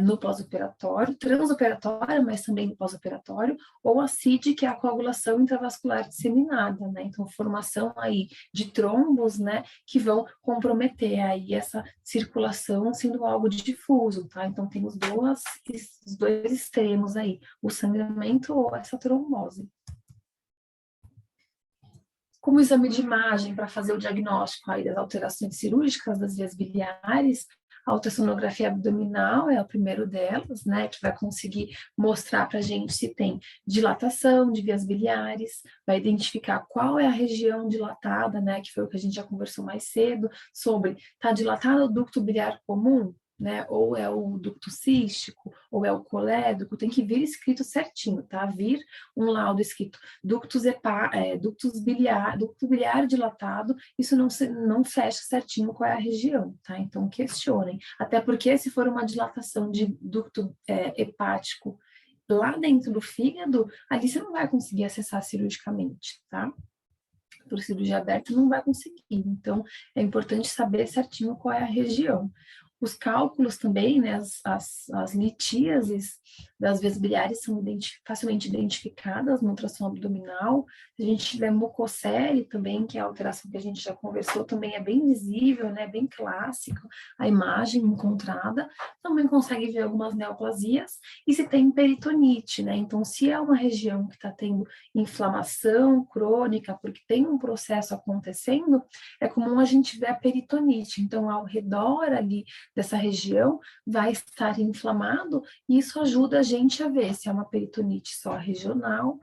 No pós-operatório, transoperatória, mas também no pós-operatório, ou a CID, que é a coagulação intravascular disseminada, né? Então, formação aí de trombos, né? Que vão comprometer aí essa circulação sendo algo difuso, tá? Então, tem os dois extremos aí, o sangramento ou essa trombose. Como exame de imagem para fazer o diagnóstico aí das alterações cirúrgicas das vias biliares, a ultrassonografia abdominal é o primeiro delas, né, que vai conseguir mostrar para a gente se tem dilatação de vias biliares, vai identificar qual é a região dilatada, né, que foi o que a gente já conversou mais cedo, sobre, está dilatado o ducto biliar comum? Né, ou é o ducto cístico, ou é o colédoco, tem que vir escrito certinho, tá? Vir um laudo escrito ducto biliar dilatado, isso não fecha certinho qual é a região, tá? Então questionem, até porque se for uma dilatação de ducto hepático lá dentro do fígado, ali você não vai conseguir acessar cirurgicamente, tá? Por cirurgia aberta não vai conseguir, então é importante saber certinho qual é a região. Os cálculos também, né, as litíases das vias biliares são facilmente identificadas no ultrassom abdominal. Se a gente tiver mucocele também, que é a alteração que a gente já conversou, também é bem visível, né, bem clássico, a imagem encontrada. Também consegue ver algumas neoplasias. E se tem peritonite, né, então se é uma região que está tendo inflamação crônica, porque tem um processo acontecendo, é comum a gente ver a peritonite. Então, ao redor ali dessa região vai estar inflamado, e isso ajuda a gente a ver se é uma peritonite só regional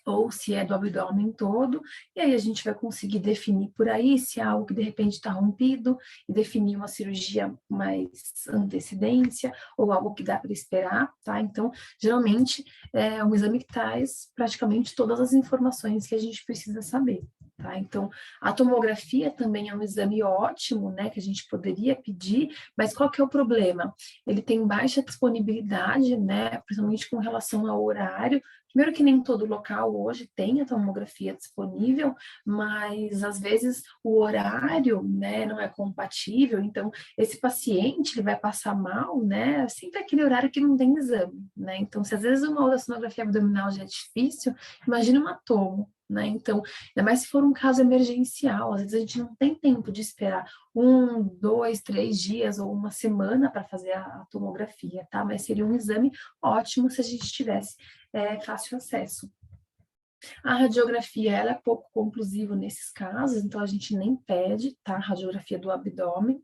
ou se é do abdômen todo, e aí a gente vai conseguir definir por aí se é algo que de repente está rompido, e definir uma cirurgia mais antecedência, ou algo que dá para esperar, tá? Então, geralmente, é um exame que traz praticamente todas as informações que a gente precisa saber. Tá? Então, a tomografia também é um exame ótimo, né, que a gente poderia pedir, mas qual que é o problema? Ele tem baixa disponibilidade, né, principalmente com relação ao horário. Primeiro que nem todo local hoje tem a tomografia disponível, mas às vezes o horário, né, não é compatível, então esse paciente ele vai passar mal, né, sempre aquele horário que não tem exame, né, então se às vezes uma ultrassonografia abdominal já é difícil, imagina uma tomo, né, então, ainda mais se for um caso emergencial, às vezes a gente não tem tempo de esperar 1, 2, 3 dias ou uma semana para fazer a tomografia, tá, mas seria um exame ótimo se a gente tivesse fácil acesso. A radiografia ela é pouco conclusiva nesses casos, então a gente nem pede, tá? A radiografia do abdômen.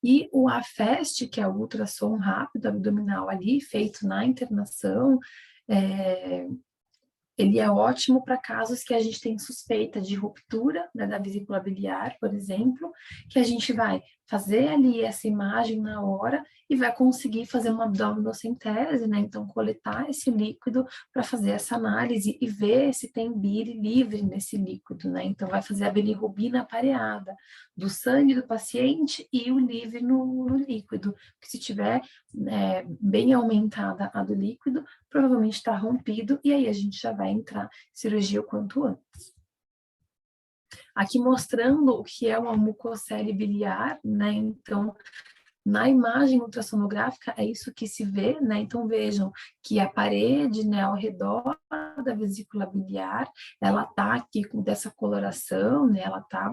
E o AFEST, que é o ultrassom rápido abdominal ali, feito na internação, ele é ótimo para casos que a gente tem suspeita de ruptura, né, da vesícula biliar, por exemplo, que a gente vai fazer ali essa imagem na hora e vai conseguir fazer uma abdominocentese, né, então coletar esse líquido para fazer essa análise e ver se tem bile livre nesse líquido, né, então vai fazer a bilirrubina pareada do sangue do paciente e o livre no líquido, que se tiver bem aumentada a do líquido, provavelmente está rompido, e aí a gente já vai entrar cirurgia o quanto antes. Aqui mostrando o que é uma mucocele biliar, né? Então, na imagem ultrassonográfica é isso que se vê, né? Então vejam que a parede, né, ao redor da vesícula biliar, ela tá aqui com dessa coloração, né? Ela tá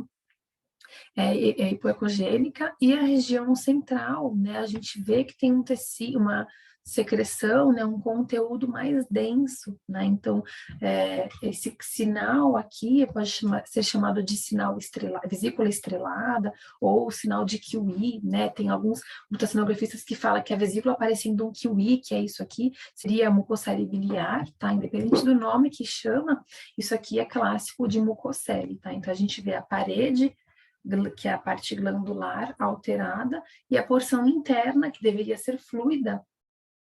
hipoecogênica, e a região central, né, a gente vê que tem um tecido, uma secreção, né, um conteúdo mais denso, né, então esse sinal aqui pode ser chamado de sinal estrelado, vesícula estrelada, ou sinal de kiwi, né, tem alguns ultrassonografistas que falam que a vesícula parecendo um kiwi, que é isso aqui, seria a mucocele biliar, tá, independente do nome que chama, isso aqui é clássico de mucocele, tá, então a gente vê a parede, que é a parte glandular alterada, e a porção interna, que deveria ser fluida,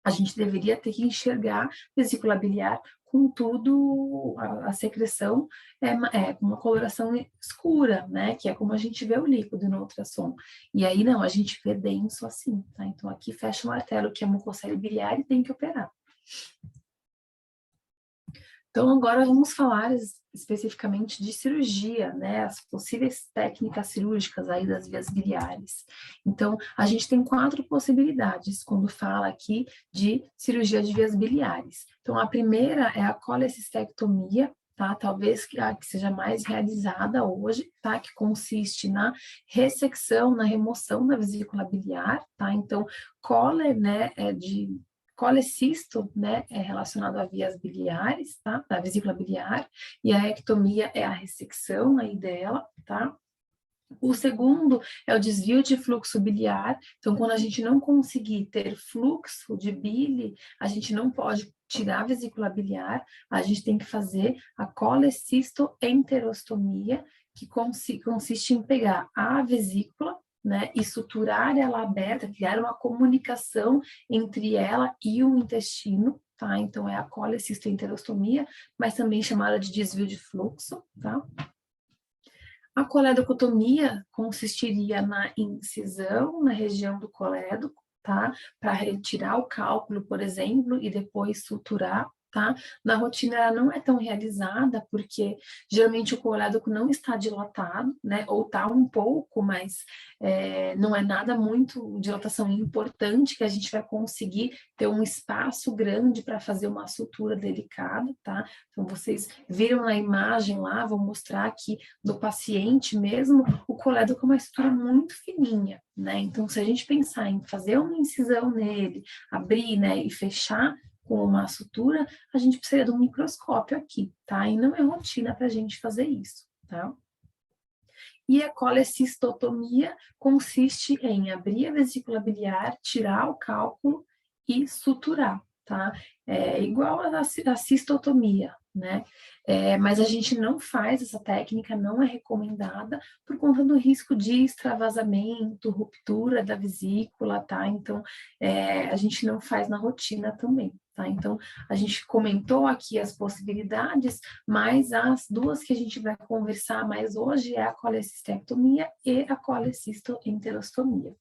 a gente deveria ter que enxergar vesícula biliar com tudo, a secreção com uma coloração escura, né, que é como a gente vê o líquido no ultrassom. E aí não, a gente vê denso assim, tá? Então aqui fecha o martelo que é mucocele biliar e tem que operar. Então, agora vamos falar especificamente de cirurgia, né? As possíveis técnicas cirúrgicas aí das vias biliares. Então, a gente tem 4 possibilidades quando fala aqui de cirurgia de vias biliares. Então, a primeira é a colecistectomia, tá? Talvez a que seja mais realizada hoje, tá? Que consiste na ressecção, na remoção da vesícula biliar, tá? Então, cole, né, colecisto, né, é relacionado a vias biliares, tá, da vesícula biliar, e a ectomia é a ressecção aí dela, tá. O segundo é o desvio de fluxo biliar, então quando a gente não conseguir ter fluxo de bile, a gente não pode tirar a vesícula biliar, a gente tem que fazer a colecistoenterostomia, que consiste em pegar a vesícula, né, e suturar ela aberta, criar uma comunicação entre ela e o intestino, tá? Então é a colecistoenterostomia, mas também chamada de desvio de fluxo, tá? A coledocotomia consistiria na incisão na região do colédoco, tá? Para retirar o cálculo, por exemplo, e depois suturar, tá? Na rotina ela não é tão realizada, porque geralmente o colédoco não está dilatado, né? Ou está um pouco, mas não é nada muito dilatação importante que a gente vai conseguir ter um espaço grande para fazer uma sutura delicada, tá? Então vocês viram na imagem lá, vou mostrar aqui do paciente mesmo, o colédoco é uma estrutura muito fininha, né? Então, se a gente pensar em fazer uma incisão nele, abrir, né, e fechar com uma sutura, a gente precisa de um microscópio aqui, tá? E não é rotina para a gente fazer isso, tá? E a colecistotomia consiste em abrir a vesícula biliar, tirar o cálculo e suturar, tá? É igual a cistotomia, né? Mas a gente não faz essa técnica, não é recomendada por conta do risco de extravasamento, ruptura da vesícula, tá? Então, a gente não faz na rotina também, tá? Então, a gente comentou aqui as possibilidades, mas as duas que a gente vai conversar mais hoje é a colecistectomia e a colecistoenterostomia,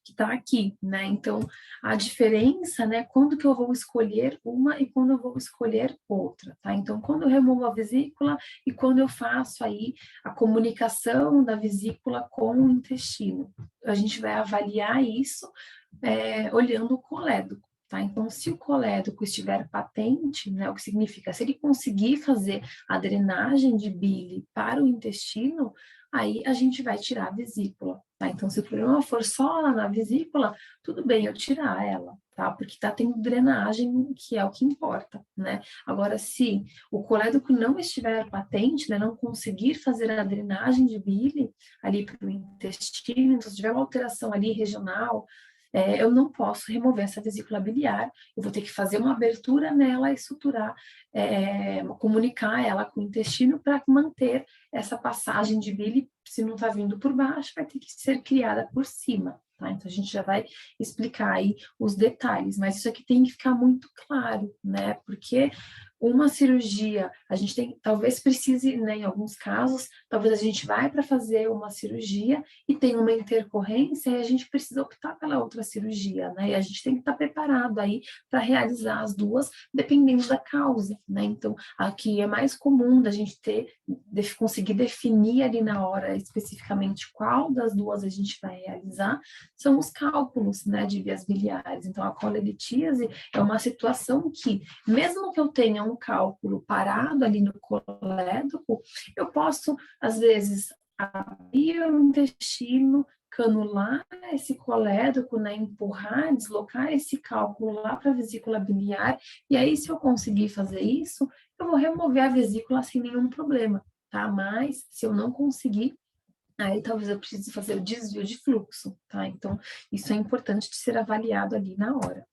que está aqui, né? Então, a diferença, né? Quando que eu vou escolher uma e quando eu vou escolher outra, tá? Então, quando eu removo a vesícula e quando eu faço aí a comunicação da vesícula com o intestino, a gente vai avaliar isso olhando o colédoco. Tá? Então, se o colédoco estiver patente, né, o que significa, se ele conseguir fazer a drenagem de bile para o intestino, aí a gente vai tirar a vesícula. Tá? Então, se o problema for só lá na vesícula, tudo bem eu tirar ela, tá? Porque está tendo drenagem, que é o que importa, né? Agora, se o colédoco não estiver patente, né, não conseguir fazer a drenagem de bile ali para o intestino, então, se tiver uma alteração ali regional, eu não posso remover essa vesícula biliar, eu vou ter que fazer uma abertura nela e suturar, comunicar ela com o intestino para manter essa passagem de bile, se não está vindo por baixo, vai ter que ser criada por cima. Tá? Então, a gente já vai explicar aí os detalhes, mas isso aqui tem que ficar muito claro, né? Porque uma cirurgia, a gente tem, talvez precise, né, em alguns casos, talvez a gente vai para fazer uma cirurgia e tem uma intercorrência e a gente precisa optar pela outra cirurgia, né? E a gente tem que estar preparado aí para realizar as duas, dependendo da causa, né? Então, aqui é mais comum da gente conseguir definir ali na hora especificamente qual das duas a gente vai realizar, são os cálculos, né, de vias biliares. Então, a colelitíase é uma situação que, mesmo que eu tenha um cálculo parado ali no colédoco, eu posso, às vezes, abrir o intestino, canular esse colédoco, né, empurrar, deslocar esse cálculo lá para a vesícula biliar, e aí, se eu conseguir fazer isso, eu vou remover a vesícula sem nenhum problema, tá? Mas, se eu não conseguir, aí talvez eu precise fazer o desvio de fluxo, tá? Então, isso é importante de ser avaliado ali na hora.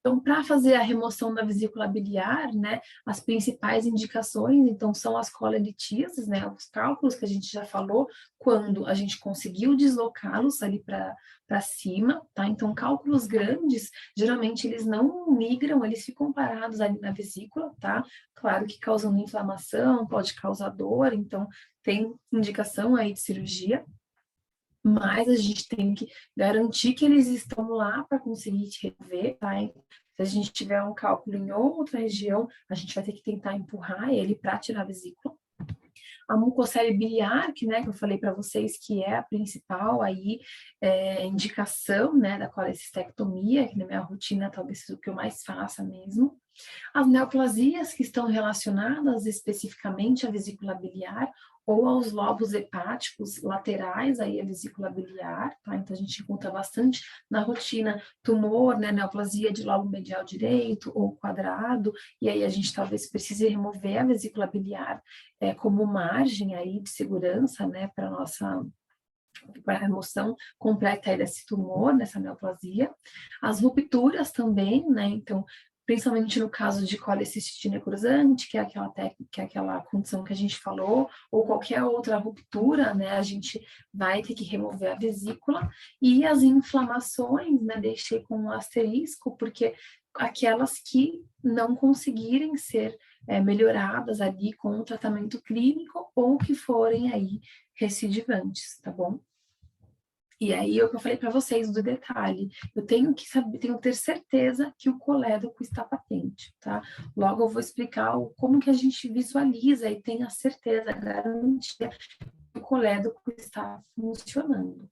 Então, para fazer a remoção da vesícula biliar, né, as principais indicações, então, são as colelitíases, né, os cálculos que a gente já falou, quando a gente conseguiu deslocá-los ali para cima, tá? Então, cálculos grandes, geralmente eles não migram, eles ficam parados ali na vesícula, tá? Claro que causando inflamação, pode causar dor, então, tem indicação aí de cirurgia, mas a gente tem que garantir que eles estão lá para conseguir te rever, tá? Se a gente tiver um cálculo em outra região, a gente vai ter que tentar empurrar ele para tirar a vesícula. A mucocele biliar, que, né, que eu falei para vocês que é a principal aí, indicação, né, da colecistectomia, que na minha rotina talvez seja o que eu mais faça mesmo. As neoplasias que estão relacionadas especificamente à vesícula biliar ou aos lobos hepáticos laterais aí à vesícula biliar, tá? Então a gente encontra bastante na rotina tumor, né, neoplasia de lobo medial direito ou quadrado, e aí a gente talvez precise remover a vesícula biliar como margem aí de segurança, né, para a remoção completa aí desse tumor, nessa neoplasia. As rupturas também, né, então, principalmente no caso de colecistite necrosante, que é aquela técnica, que é aquela condição que a gente falou, ou qualquer outra ruptura, né, a gente vai ter que remover a vesícula, e as inflamações, né, deixei com um asterisco, porque aquelas que não conseguirem ser melhoradas ali com o tratamento clínico, ou que forem aí recidivantes, tá bom? E aí, o que eu falei para vocês do detalhe, eu tenho que saber, tenho que ter certeza que o colédoco está patente, tá? Logo eu vou explicar como que a gente visualiza e tem a certeza, a garantia que o colédoco está funcionando.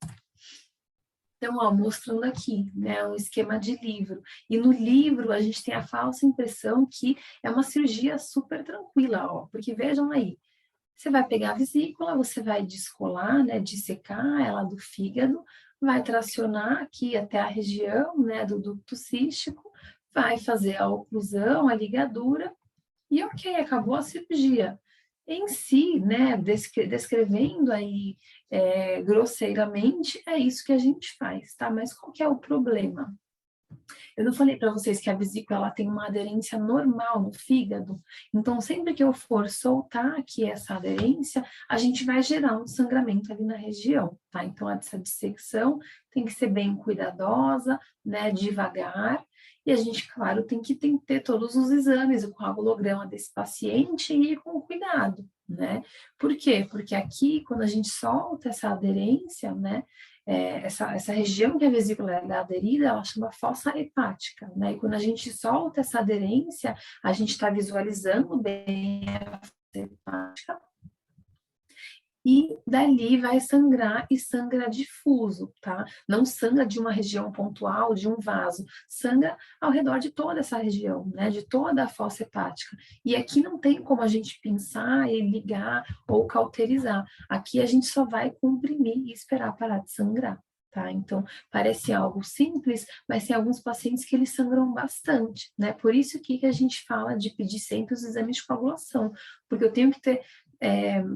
Então, ó, mostrando aqui, né, um esquema de livro. E no livro a gente tem a falsa impressão que é uma cirurgia super tranquila, ó, porque vejam aí, você vai pegar a vesícula, você vai descolar, né, dissecar ela do fígado, vai tracionar aqui até a região, né, do ducto cístico, vai fazer a oclusão, a ligadura, e ok, acabou a cirurgia. Em si, né, descrevendo aí grosseiramente, é isso que a gente faz, tá? Mas qual que é o problema? Eu não falei para vocês que a vesícula ela tem uma aderência normal no fígado? Então, sempre que eu for soltar aqui essa aderência, a gente vai gerar um sangramento ali na região, tá? Então, essa dissecção tem que ser bem cuidadosa, né, devagar, e a gente, claro, tem que ter todos os exames, o coagulograma desse paciente e ir com cuidado, né? Por quê? Porque aqui, quando a gente solta essa aderência, né, essa região que a vesícula é aderida, ela chama fossa hepática, né? E quando a gente solta essa aderência, a gente está visualizando bem a fossa hepática, e dali vai sangrar e sangra difuso, tá? Não sangra de uma região pontual, de um vaso, sangra ao redor de toda essa região, né? De toda a fossa hepática. E aqui não tem como a gente pensar e ligar ou cauterizar. Aqui a gente só vai comprimir e esperar parar de sangrar. Tá? Então, parece algo simples, mas tem alguns pacientes que eles sangram bastante, né? Por isso que a gente fala de pedir sempre os exames de coagulação, porque eu tenho que ter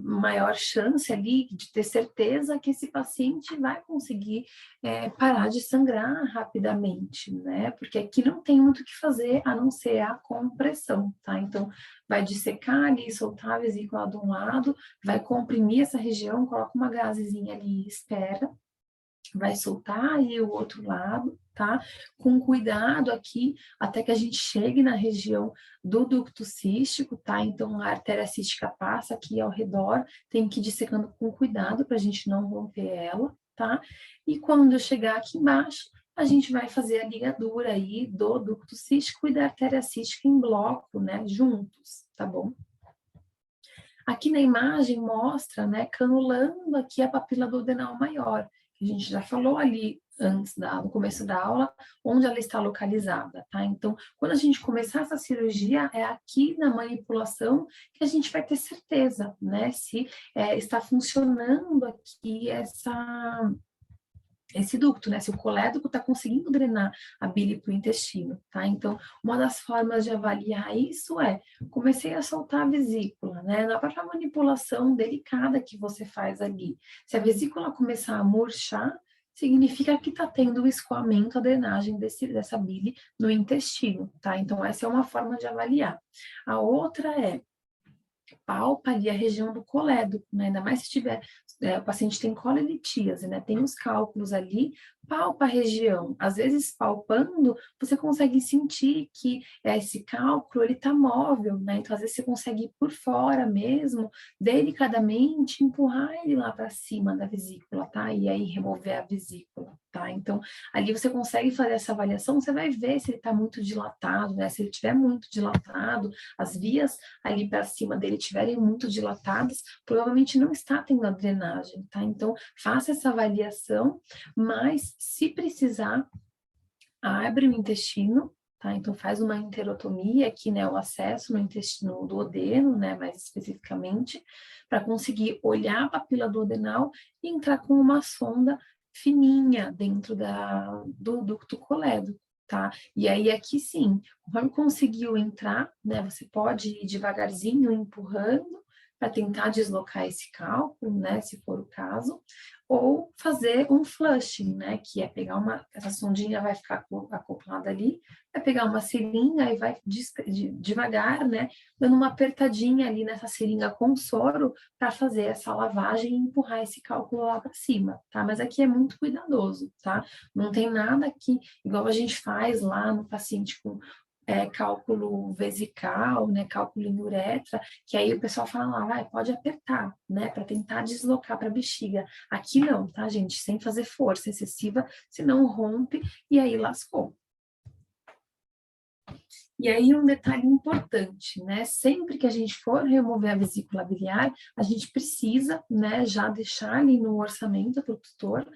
maior chance ali de ter certeza que esse paciente vai conseguir parar de sangrar rapidamente, né? Porque aqui não tem muito o que fazer a não ser a compressão, tá? Então, vai dissecar ali, soltar a vesícula de um lado, vai comprimir essa região, coloca uma gazezinha ali e espera, vai soltar aí o outro lado, tá? Com cuidado aqui, até que a gente chegue na região do ducto cístico, tá? Então, a artéria cística passa aqui ao redor, tem que ir dissecando com cuidado para a gente não romper ela, tá? E quando eu chegar aqui embaixo, a gente vai fazer a ligadura aí do ducto cístico e da artéria cística em bloco, né? Juntos, tá bom? Aqui na imagem mostra, né, canulando aqui a papila duodenal maior, que a gente já falou ali antes, no começo da aula, onde ela está localizada, tá? Então, quando a gente começar essa cirurgia, é aqui na manipulação que a gente vai ter certeza, né, se está funcionando aqui esse ducto, né? Se o colédoco está conseguindo drenar a bile para o intestino, tá? Então, uma das formas de avaliar isso comecei a soltar a vesícula, né? Na própria manipulação delicada que você faz ali. Se a vesícula começar a murchar, significa que está tendo o escoamento, a drenagem dessa bile no intestino, tá? Então, essa é uma forma de avaliar. A outra palpa ali a região do colédoco, né? Ainda mais se tiver, o paciente tem colelitíase, né? Tem os cálculos ali, palpa a região. Às vezes, palpando, você consegue sentir que esse cálculo, ele tá móvel, né? Então, às vezes, você consegue ir por fora mesmo, delicadamente, empurrar ele lá para cima da vesícula, tá? E aí, remover a vesícula, tá? Então, ali você consegue fazer essa avaliação, você vai ver se ele tá muito dilatado, né? Se ele tiver muito dilatado, as vias ali para cima dele estiverem muito dilatadas, provavelmente não está tendo a drenagem, tá? Então, faça essa avaliação, mas se precisar, abre o intestino, tá? Então, faz uma enterotomia aqui, né? O acesso no intestino duodeno, né? Mais especificamente, para conseguir olhar a papila duodenal e entrar com uma sonda fininha dentro do ducto colédoco, tá? E aí, aqui sim, conforme conseguiu entrar, né? Você pode ir devagarzinho empurrando para tentar deslocar esse cálculo, né? Se for o caso, ou fazer um flushing, né? Que é pegar essa sondinha vai ficar acoplada ali, vai pegar uma seringa e vai devagar, né? Dando uma apertadinha ali nessa seringa com soro para fazer essa lavagem e empurrar esse cálculo lá para cima, tá? Mas aqui é muito cuidadoso, tá? Não tem nada aqui, igual a gente faz lá no paciente com cálculo vesical, né, cálculo em uretra, que aí o pessoal fala lá, pode apertar, né, para tentar deslocar para a bexiga. Aqui não, tá, gente? Sem fazer força excessiva, senão rompe e aí lascou. E aí um detalhe importante, né? Sempre que a gente for remover a vesícula biliar, a gente precisa, né, já deixar ali no orçamento para o tutor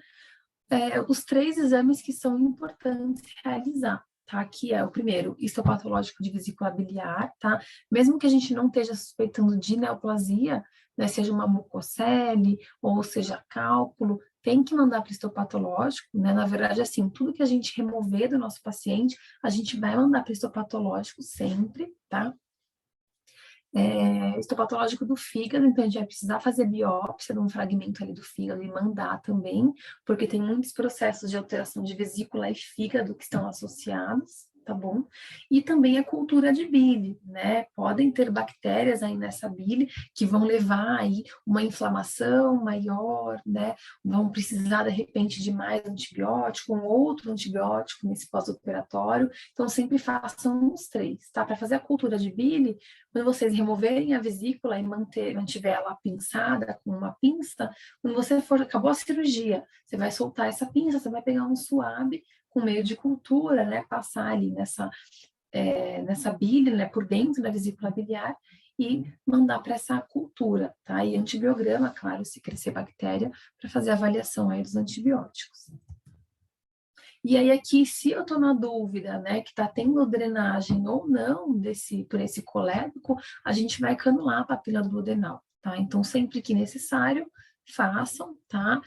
os 3 exames que são importantes realizar, tá? Que é o primeiro, histopatológico de vesícula biliar, tá? Mesmo que a gente não esteja suspeitando de neoplasia, né, seja uma mucocele ou seja cálculo, tem que mandar para o histopatológico, né? Na verdade, assim, tudo que a gente remover do nosso paciente, a gente vai mandar para o histopatológico sempre, tá? histopatológico do fígado, então a gente vai precisar fazer biópsia de um fragmento ali do fígado e mandar também, porque tem muitos processos de alteração de vesícula e fígado que estão associados, tá bom? E também a cultura de bile, né? Podem ter bactérias aí nessa bile que vão levar aí uma inflamação maior, né? Vão precisar, de repente, de mais antibiótico, um outro antibiótico nesse pós-operatório. Então, sempre façam os três, tá? Para fazer a cultura de bile, quando vocês removerem a vesícula e mantiver ela pinçada com uma pinça, quando você acabou a cirurgia, você vai soltar essa pinça, você vai pegar um suave com meio de cultura, né, passar ali nessa bile, né, por dentro da vesícula biliar e mandar para essa cultura, tá? E antibiograma, claro, se crescer bactéria, para fazer a avaliação aí dos antibióticos. E aí aqui, se eu estou na dúvida, né, que está tendo drenagem ou não por esse colédoco, a gente vai canular a papila duodenal, tá? Então, sempre que necessário, façam, tá?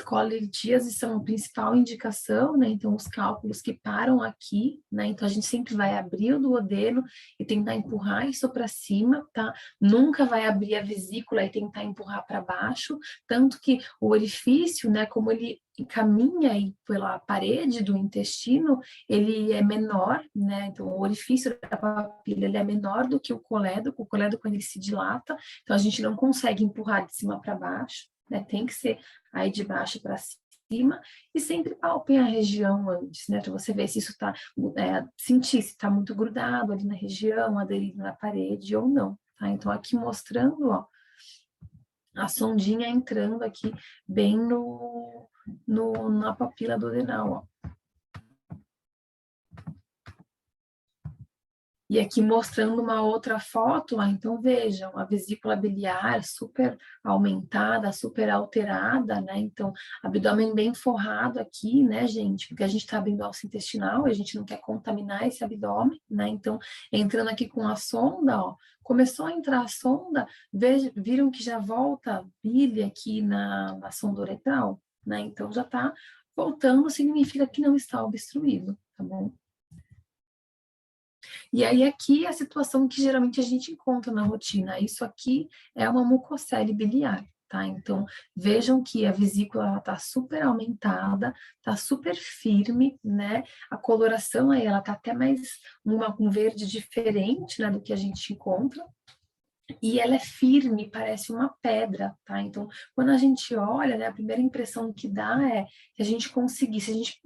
Coleríase são a principal indicação, né? Então, os cálculos que param aqui, né? Então, a gente sempre vai abrir o duodeno e tentar empurrar isso para cima, tá? Nunca vai abrir a vesícula e tentar empurrar para baixo, tanto que o orifício, né, como ele caminha aí pela parede do intestino, ele é menor, né? Então, o orifício da papila ele é menor do que o colédoco quando ele se dilata, então a gente não consegue empurrar de cima para baixo, né? Tem que ser aí de baixo para cima, e sempre palpem a região antes, né? Para você ver se isso está, sentir se está muito grudado ali na região, aderido na parede ou não, tá? Então, aqui mostrando, ó, a sondinha entrando aqui bem na papila duodenal, ó. E aqui mostrando uma outra foto, ó, então vejam, a vesícula biliar super aumentada, super alterada, né? Então, abdômen bem forrado aqui, né, gente? Porque a gente está abrindo alça intestinal, a gente não quer contaminar esse abdômen, né? Então, entrando aqui com a sonda, ó, começou a entrar a sonda, viram que já volta bile aqui na sonda uretral, né? Então, já está voltando, significa que não está obstruído, tá bom? E aí aqui é a situação que geralmente a gente encontra na rotina. Isso aqui é uma mucocele biliar, tá? Então, vejam que a vesícula está super aumentada, está super firme, né? A coloração aí, ela tá até mais um verde diferente, né, do que a gente encontra. E ela é firme, parece uma pedra, tá? Então, quando a gente olha, né, a primeira impressão que dá é que a gente conseguir, se a gente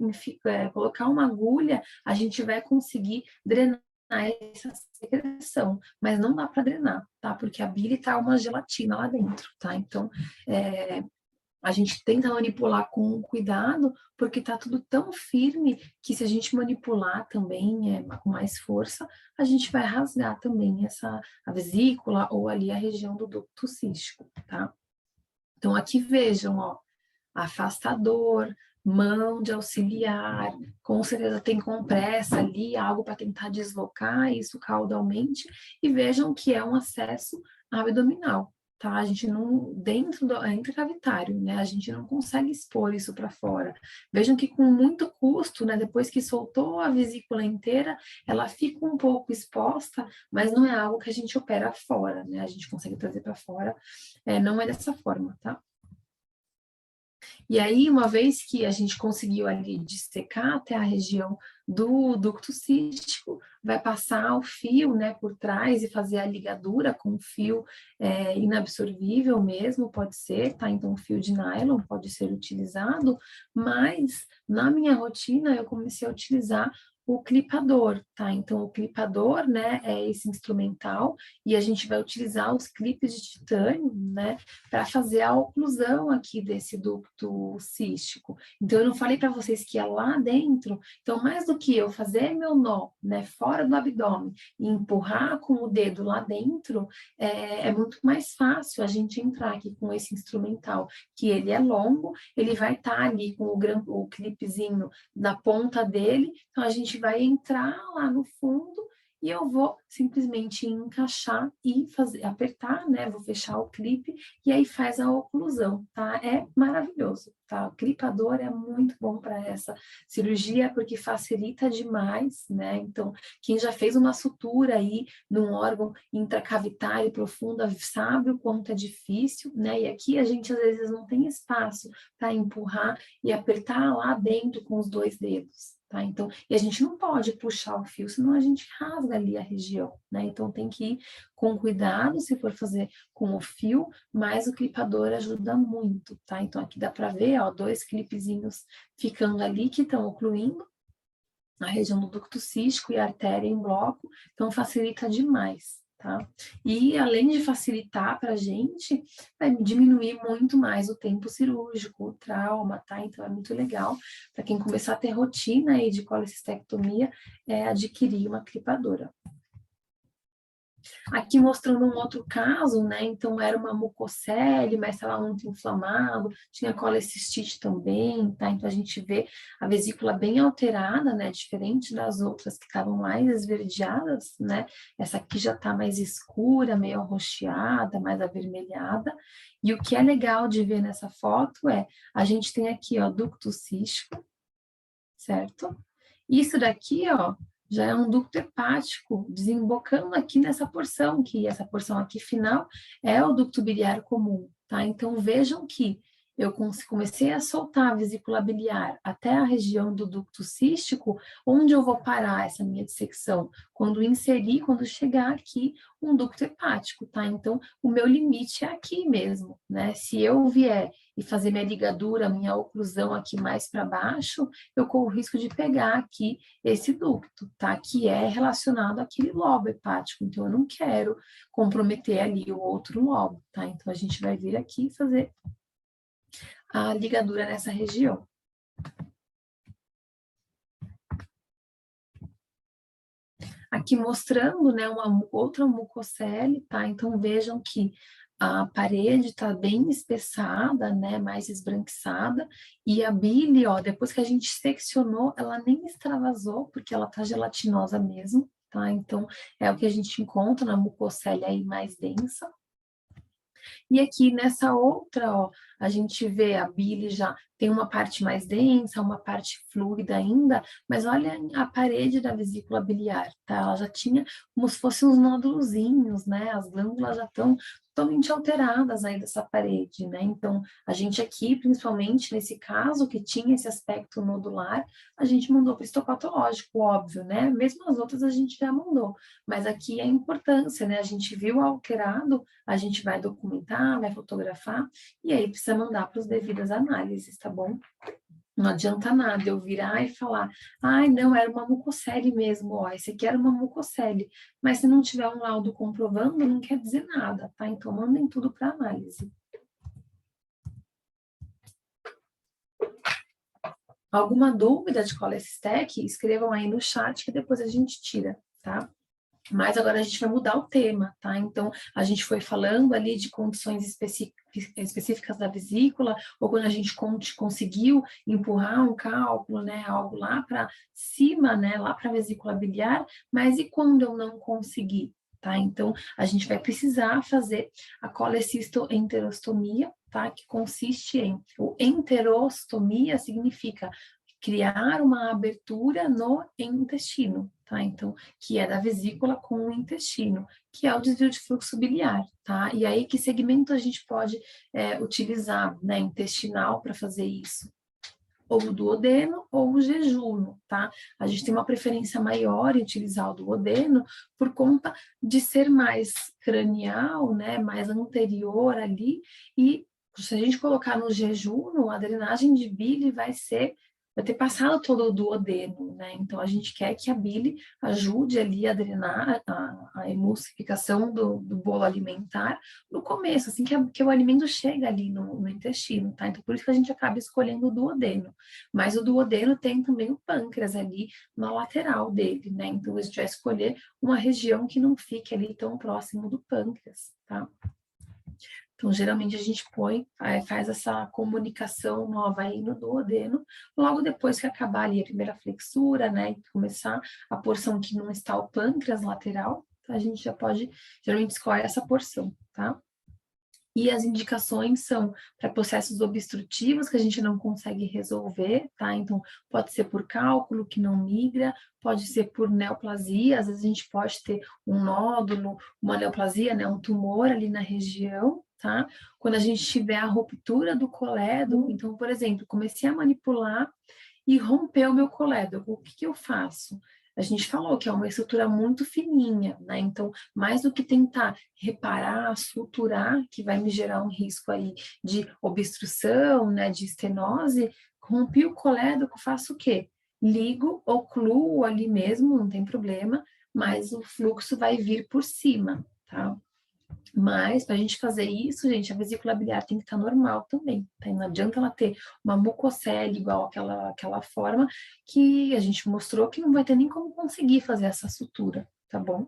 colocar uma agulha, a gente vai conseguir drenar essa secreção, mas não dá para drenar, tá? Porque a bile tá uma gelatina lá dentro, tá? Então, a gente tenta manipular com cuidado, porque tá tudo tão firme que se a gente manipular também com mais força, a gente vai rasgar também a vesícula ou ali a região do ducto cístico, tá? Então aqui vejam, ó, afastador, mão de auxiliar, com certeza tem compressa ali, algo para tentar deslocar isso caudalmente, e vejam que é um acesso abdominal, tá? A gente não, dentro do intracavitário, né? A gente não consegue expor isso para fora. Vejam que com muito custo, né? Depois que soltou a vesícula inteira, ela fica um pouco exposta, mas não é algo que a gente opera fora, né? A gente consegue trazer para fora, não é dessa forma, tá? E aí, uma vez que a gente conseguiu ali dissecar até a região do ducto cístico, vai passar o fio, né, por trás e fazer a ligadura com fio inabsorvível mesmo, pode ser, tá? Então, fio de nylon pode ser utilizado, mas na minha rotina eu comecei a utilizar o clipador, tá? Então, o clipador, né, é esse instrumental e a gente vai utilizar os clipes de titânio, né, para fazer a oclusão aqui desse ducto cístico. Então, eu não falei para vocês que é lá dentro, então, mais do que eu fazer meu nó, né, fora do abdômen e empurrar com o dedo lá dentro, é muito mais fácil a gente entrar aqui com esse instrumental, que ele é longo, ele vai estar ali com o clipezinho na ponta dele, então a gente vai entrar lá no fundo e eu vou simplesmente encaixar e apertar, né? Vou fechar o clipe e aí faz a oclusão, tá? É maravilhoso, tá? O clipador é muito bom para essa cirurgia, porque facilita demais, né? Então, quem já fez uma sutura aí num órgão intracavitário profundo sabe o quanto é difícil, né? E aqui a gente às vezes não tem espaço para empurrar e apertar lá dentro com os 2 dedos. Tá? Então, e a gente não pode puxar o fio, senão a gente rasga ali a região, né? Então tem que ir com cuidado se for fazer com o fio, mas o clipador ajuda muito, tá? Então aqui dá para ver, ó, 2 clipezinhos ficando ali que estão ocluindo a região do ducto cístico e a artéria em bloco, então facilita demais, tá? E além de facilitar para a gente, vai diminuir muito mais o tempo cirúrgico, o trauma, tá? Então é muito legal para quem começar a ter rotina aí de colecistectomia, adquirir uma clipadora. Aqui mostrando um outro caso, né? Então era uma mucocele, mas estava muito inflamado, tinha colecistite também, tá? Então a gente vê a vesícula bem alterada, né? Diferente das outras que estavam mais esverdeadas, né? Essa aqui já está mais escura, meio arroxeada, mais avermelhada. E o que é legal de ver nessa foto é, a gente tem aqui, ó, ducto cístico, certo? Isso daqui, ó, já é um ducto hepático desembocando aqui nessa porção, que essa porção aqui final é o ducto biliar comum, tá? Então vejam que eu comecei a soltar a vesícula biliar até a região do ducto cístico, onde eu vou parar essa minha dissecção? Quando chegar aqui um ducto hepático, tá? Então o meu limite é aqui mesmo, né? Se eu vier e fazer minha ligadura, minha oclusão aqui mais para baixo, eu corro o risco de pegar aqui esse ducto, tá? Que é relacionado àquele lobo hepático. Então, eu não quero comprometer ali o outro lobo, tá? Então, a gente vai vir aqui e fazer a ligadura nessa região. Aqui mostrando, né, uma outra mucocele, tá? Então, vejam que a parede está bem espessada, né, mais esbranquiçada, e a bile, ó, depois que a gente seccionou, ela nem extravasou, porque ela tá gelatinosa mesmo, tá? Então, é o que a gente encontra na mucocele aí mais densa. E aqui nessa outra, ó, a gente vê a bile já tem uma parte mais densa, uma parte fluida ainda, mas olha a parede da vesícula biliar, tá? Ela já tinha como se fossem uns nódulozinhos, né? As glândulas já estão totalmente alteradas aí dessa parede, né? Então, a gente aqui, principalmente nesse caso que tinha esse aspecto nodular, a gente mandou para o histopatológico, óbvio, né? Mesmo as outras a gente já mandou, mas aqui é a importância, né? A gente viu alterado, a gente vai documentar, vai fotografar, e aí precisa mandar para as devidas análises, tá bom? Não adianta nada eu virar e falar, ai, não, era uma mucocele mesmo, ó, esse aqui era uma mucocele, mas se não tiver um laudo comprovando, não quer dizer nada, tá? Então, mandem tudo para análise. Alguma dúvida de colecistec, escrevam aí no chat que depois a gente tira, tá? Mas agora a gente vai mudar o tema, tá? Então, a gente foi falando ali de condições específicas da vesícula, ou quando a gente conseguiu empurrar um cálculo, né, algo lá para cima, né, lá para a vesícula biliar, mas e quando eu não conseguir? Tá? Então, a gente vai precisar fazer a colecistoenterostomia, tá? Que consiste em... O enterostomia significa criar uma abertura no intestino, tá? Então, que é da vesícula com o intestino, que é o desvio de fluxo biliar, tá? E aí, que segmento a gente pode utilizar, né, intestinal para fazer isso? Ou o duodeno ou o jejuno, tá? A gente tem uma preferência maior em utilizar o duodeno por conta de ser mais cranial, né, mais anterior ali, e se a gente colocar no jejuno, a drenagem de bile vai ter passado todo o duodeno, né? Então a gente quer que a bile ajude ali a drenar a emulsificação do bolo alimentar no começo, assim que o alimento chega ali no intestino, tá? Então por isso que a gente acaba escolhendo o duodeno. Mas o duodeno tem também o pâncreas ali na lateral dele, né? Então a gente vai escolher uma região que não fique ali tão próximo do pâncreas, tá? Então, geralmente a gente faz essa comunicação nova aí no duodeno, logo depois que acabar ali a primeira flexura, né, e começar a porção que não está o pâncreas lateral, a gente já pode, geralmente escolhe essa porção, tá? E as indicações são para processos obstrutivos que a gente não consegue resolver, tá? Então, pode ser por cálculo que não migra, pode ser por neoplasia, às vezes a gente pode ter um nódulo, uma neoplasia, né? Um tumor ali na região, tá? Quando a gente tiver a ruptura do colédoco, então, por exemplo, comecei a manipular e rompeu o meu colédoco, o que que eu faço? A gente falou que é uma estrutura muito fininha, né? Então, mais do que tentar reparar, suturar, que vai me gerar um risco aí de obstrução, né, de estenose, rompi o colédoco, faço o quê? Ligo, ocluo ali mesmo, não tem problema, mas o fluxo vai vir por cima, tá? Mas, para a gente fazer isso, gente, a vesícula biliar tem que estar normal também, tá? Não adianta ela ter uma mucocele igual aquela forma que a gente mostrou que não vai ter nem como conseguir fazer essa sutura, tá bom?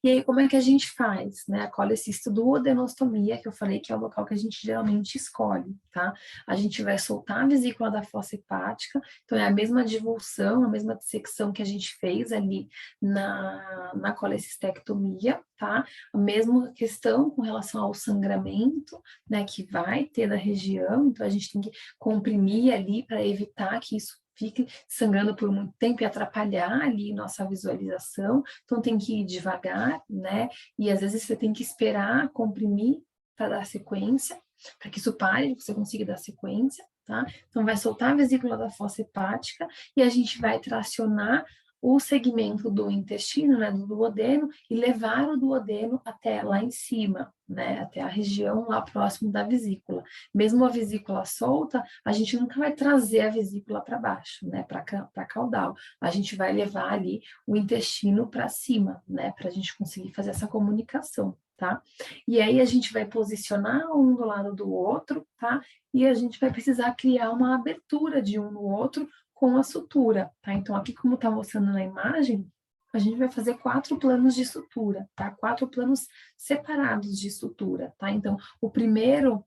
E aí, como é que a gente faz, né? A colecistoduodenostomia, que eu falei que é o local que a gente geralmente escolhe, tá? A gente vai soltar a vesícula da fossa hepática, então é a mesma divulsão, a mesma dissecção que a gente fez ali na colecistectomia, tá? A mesma questão com relação ao sangramento, né, que vai ter da região, então a gente tem que comprimir ali para evitar que isso fique sangrando por muito tempo e atrapalhar ali nossa visualização. Então tem que ir devagar, né? E às vezes você tem que esperar comprimir para dar sequência, para que isso pare, você consiga dar sequência, tá? Então vai soltar a vesícula da fossa hepática e a gente vai tracionar o segmento do intestino, né, do duodeno, e levar o duodeno até lá em cima, né, até a região lá próximo da vesícula. Mesmo a vesícula solta, a gente nunca vai trazer a vesícula para baixo, né, para caudal. A gente vai levar ali o intestino para cima, né, para a gente conseguir fazer essa comunicação, tá? E aí a gente vai posicionar um do lado do outro, tá? E a gente vai precisar criar uma abertura de um no outro com a sutura, tá? Então, aqui como está mostrando na imagem, a gente vai fazer 4 planos de sutura, tá? 4 planos separados de sutura, tá? Então, o primeiro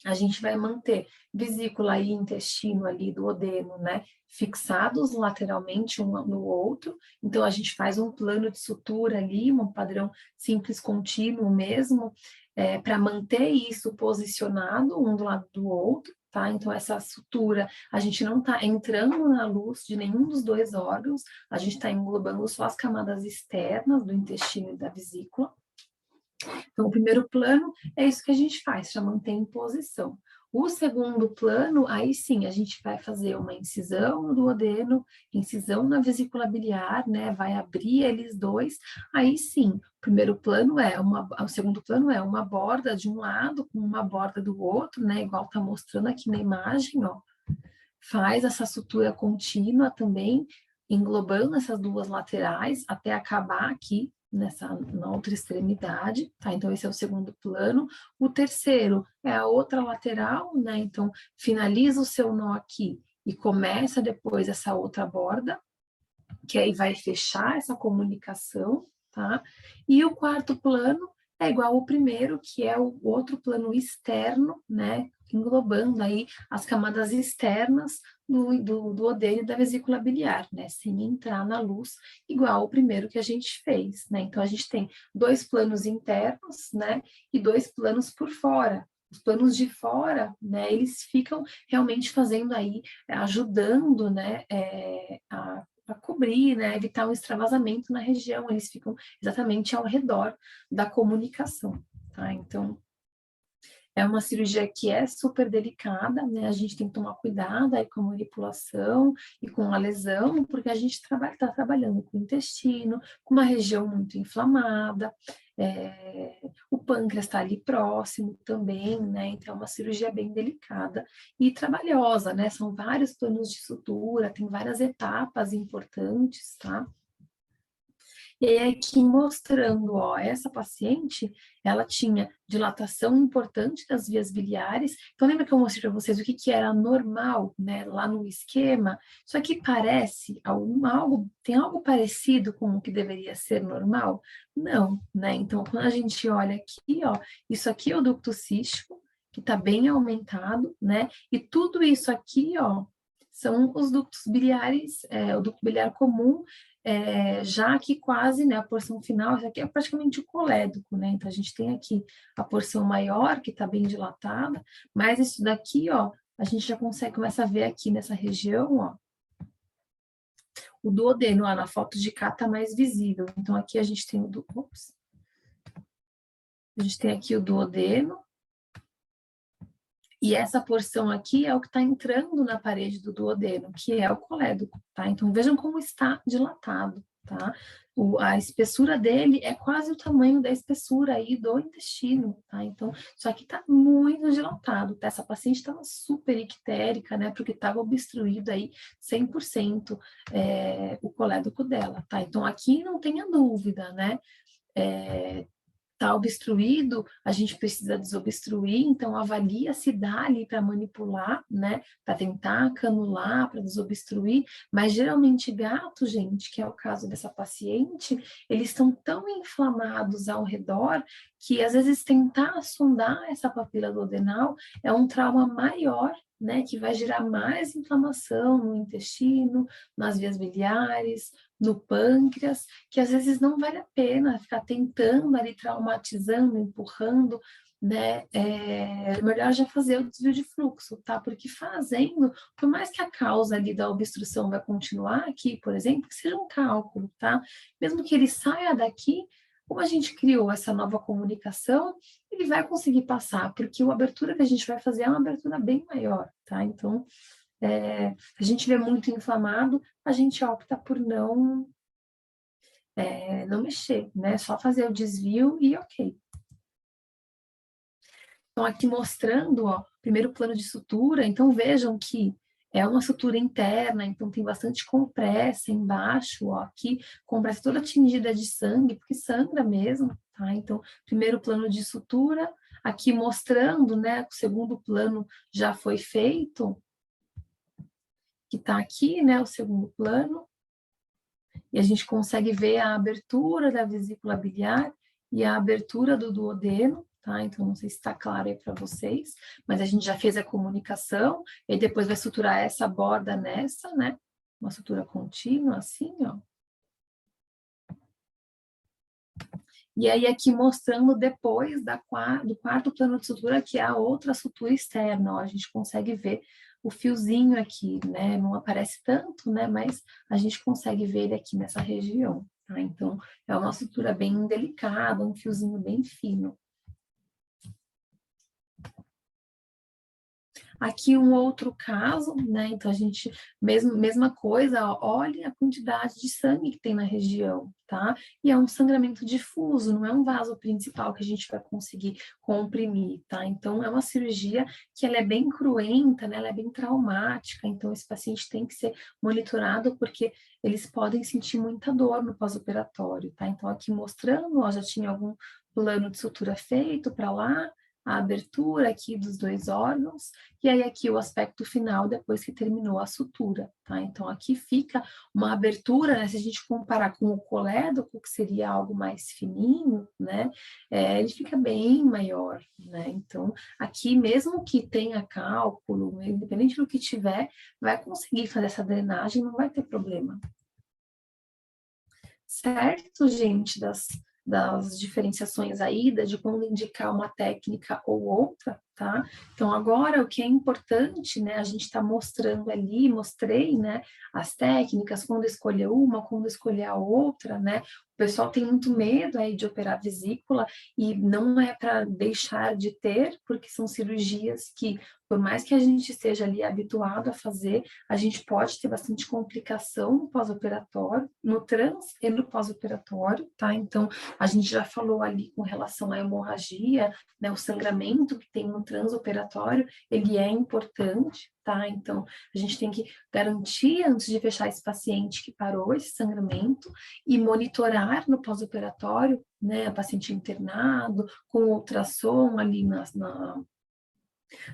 a gente vai manter vesícula e intestino ali do duodeno, né, fixados lateralmente um no outro. Então, a gente faz um plano de sutura ali, um padrão simples contínuo mesmo, para manter isso posicionado um do lado do outro, tá? Então, essa sutura, a gente não está entrando na luz de nenhum dos dois órgãos, a gente está englobando só as camadas externas do intestino e da vesícula. Então, o primeiro plano é isso que a gente faz, já mantém em posição. O segundo plano, aí sim, a gente vai fazer uma incisão no duodeno, incisão na vesícula biliar, né? Vai abrir eles dois. Aí sim, o primeiro plano o segundo plano é uma borda de um lado com uma borda do outro, né? Igual tá mostrando aqui na imagem, ó. Faz essa sutura contínua também, englobando essas duas laterais até acabar aqui na outra extremidade, tá? Então, esse é o segundo plano. O terceiro é a outra lateral, né? Então, finaliza o seu nó aqui e começa depois essa outra borda, que aí vai fechar essa comunicação, tá? E o quarto plano é igual ao primeiro, que é o outro plano externo, né? Englobando aí as camadas externas do duodeno e da vesícula biliar, né? Sem entrar na luz, igual o primeiro que a gente fez, né? Então, a gente tem 2 planos internos, né? E 2 planos por fora. Os planos de fora, né? Eles ficam realmente fazendo aí, ajudando, né? A cobrir, né, evitar um extravasamento na região, eles ficam exatamente ao redor da comunicação, tá? Então, é uma cirurgia que é super delicada, né? A gente tem que tomar cuidado aí com a manipulação e com a lesão, porque a gente está trabalhando com o intestino, com uma região muito inflamada, o pâncreas está ali próximo também, né? Então, é uma cirurgia bem delicada e trabalhosa, né? São vários planos de sutura, tem várias etapas importantes, tá? E aí aqui mostrando, ó, essa paciente, ela tinha dilatação importante das vias biliares. Então, lembra que eu mostrei para vocês o que era normal, né, lá no esquema? Isso aqui parece tem algo parecido com o que deveria ser normal? Não, né? Então, quando a gente olha aqui, ó, isso aqui é o ducto cístico, que está bem aumentado, né? E tudo isso aqui, ó, são os ductos biliares, o ducto biliar comum, já que quase, né, a porção final, isso aqui é praticamente o colédoco, né? Então, a gente tem aqui a porção maior, que está bem dilatada, mas isso daqui, ó, a gente já consegue, começa a ver aqui nessa região, ó, o duodeno, ó, na foto de cá está mais visível. Então, aqui a gente tem a gente tem aqui o duodeno, e essa porção aqui é o que está entrando na parede do duodeno, que é o colédoco, tá? Então, vejam como está dilatado, tá? A espessura dele é quase o tamanho da espessura aí do intestino, tá? Então, isso aqui está muito dilatado, tá? Essa paciente estava super ictérica, né? Porque estava obstruído aí 100% o colédoco dela, tá? Então, aqui não tenha dúvida, né? Está obstruído, a gente precisa desobstruir, então avalia se dá ali para manipular, né, para tentar canular, para desobstruir, mas geralmente gato, gente, que é o caso dessa paciente, eles estão tão inflamados ao redor que às vezes tentar sondar essa papila duodenal é um trauma maior, né, que vai gerar mais inflamação no intestino, nas vias biliares, no pâncreas, que às vezes não vale a pena ficar tentando ali, traumatizando, empurrando, né? É melhor já fazer o desvio de fluxo, tá? Porque fazendo, por mais que a causa ali da obstrução vai continuar aqui, por exemplo, que seja um cálculo, tá? Mesmo que ele saia daqui, como a gente criou essa nova comunicação, ele vai conseguir passar, porque a abertura que a gente vai fazer é uma abertura bem maior, tá? Então, a gente vê muito inflamado, a gente opta por não mexer, né? Só fazer o desvio e ok. Então, aqui mostrando, ó, primeiro plano de sutura, então vejam que é uma sutura interna, então tem bastante compressa embaixo, ó, aqui, compressa toda tingida de sangue, porque sangra mesmo, tá? Então, primeiro plano de sutura, aqui mostrando, né, o segundo plano já foi feito, que tá aqui, né, o segundo plano, e a gente consegue ver a abertura da vesícula biliar e a abertura do duodeno, tá? Então, não sei se está claro aí para vocês, mas a gente já fez a comunicação, e depois vai suturar essa borda nessa, né? Uma sutura contínua, assim, ó. E aí, aqui mostrando depois do quarto plano de sutura, que é a outra sutura externa, ó, a gente consegue ver o fiozinho aqui, né? Não aparece tanto, né? Mas a gente consegue ver ele aqui nessa região, tá? Então, é uma sutura bem delicada, um fiozinho bem fino. Aqui um outro caso, né? Então a gente, mesma coisa, ó, olha a quantidade de sangue que tem na região, tá? E é um sangramento difuso, não é um vaso principal que a gente vai conseguir comprimir, tá? Então é uma cirurgia que ela é bem cruenta, né? Ela é bem traumática, então esse paciente tem que ser monitorado porque eles podem sentir muita dor no pós-operatório, tá? Então aqui mostrando, ó, já tinha algum plano de sutura feito para lá, a abertura aqui dos dois órgãos, e aí aqui o aspecto final depois que terminou a sutura, tá? Então aqui fica uma abertura, né? Se a gente comparar com o colédoco, que seria algo mais fininho, né? Ele fica bem maior, né? Então aqui mesmo que tenha cálculo, independente do que tiver, vai conseguir fazer essa drenagem, não vai ter problema. Certo, gente, das diferenciações aí, de quando indicar uma técnica ou outra, tá? Então, agora, o que é importante, né, a gente está mostrando ali, mostrei, né, as técnicas, quando escolher uma, quando escolher a outra, né? O pessoal tem muito medo aí de operar vesícula e não é para deixar de ter, porque são cirurgias que, por mais que a gente esteja ali habituado a fazer, a gente pode ter bastante complicação no pós-operatório, no trans e no pós-operatório, tá? Então, a gente já falou ali com relação à hemorragia, né, o sangramento que tem no transoperatório, ele é importante, tá? Então, a gente tem que garantir, antes de fechar esse paciente, que parou esse sangramento e monitorar no pós-operatório, né, a paciente internado, com ultrassom ali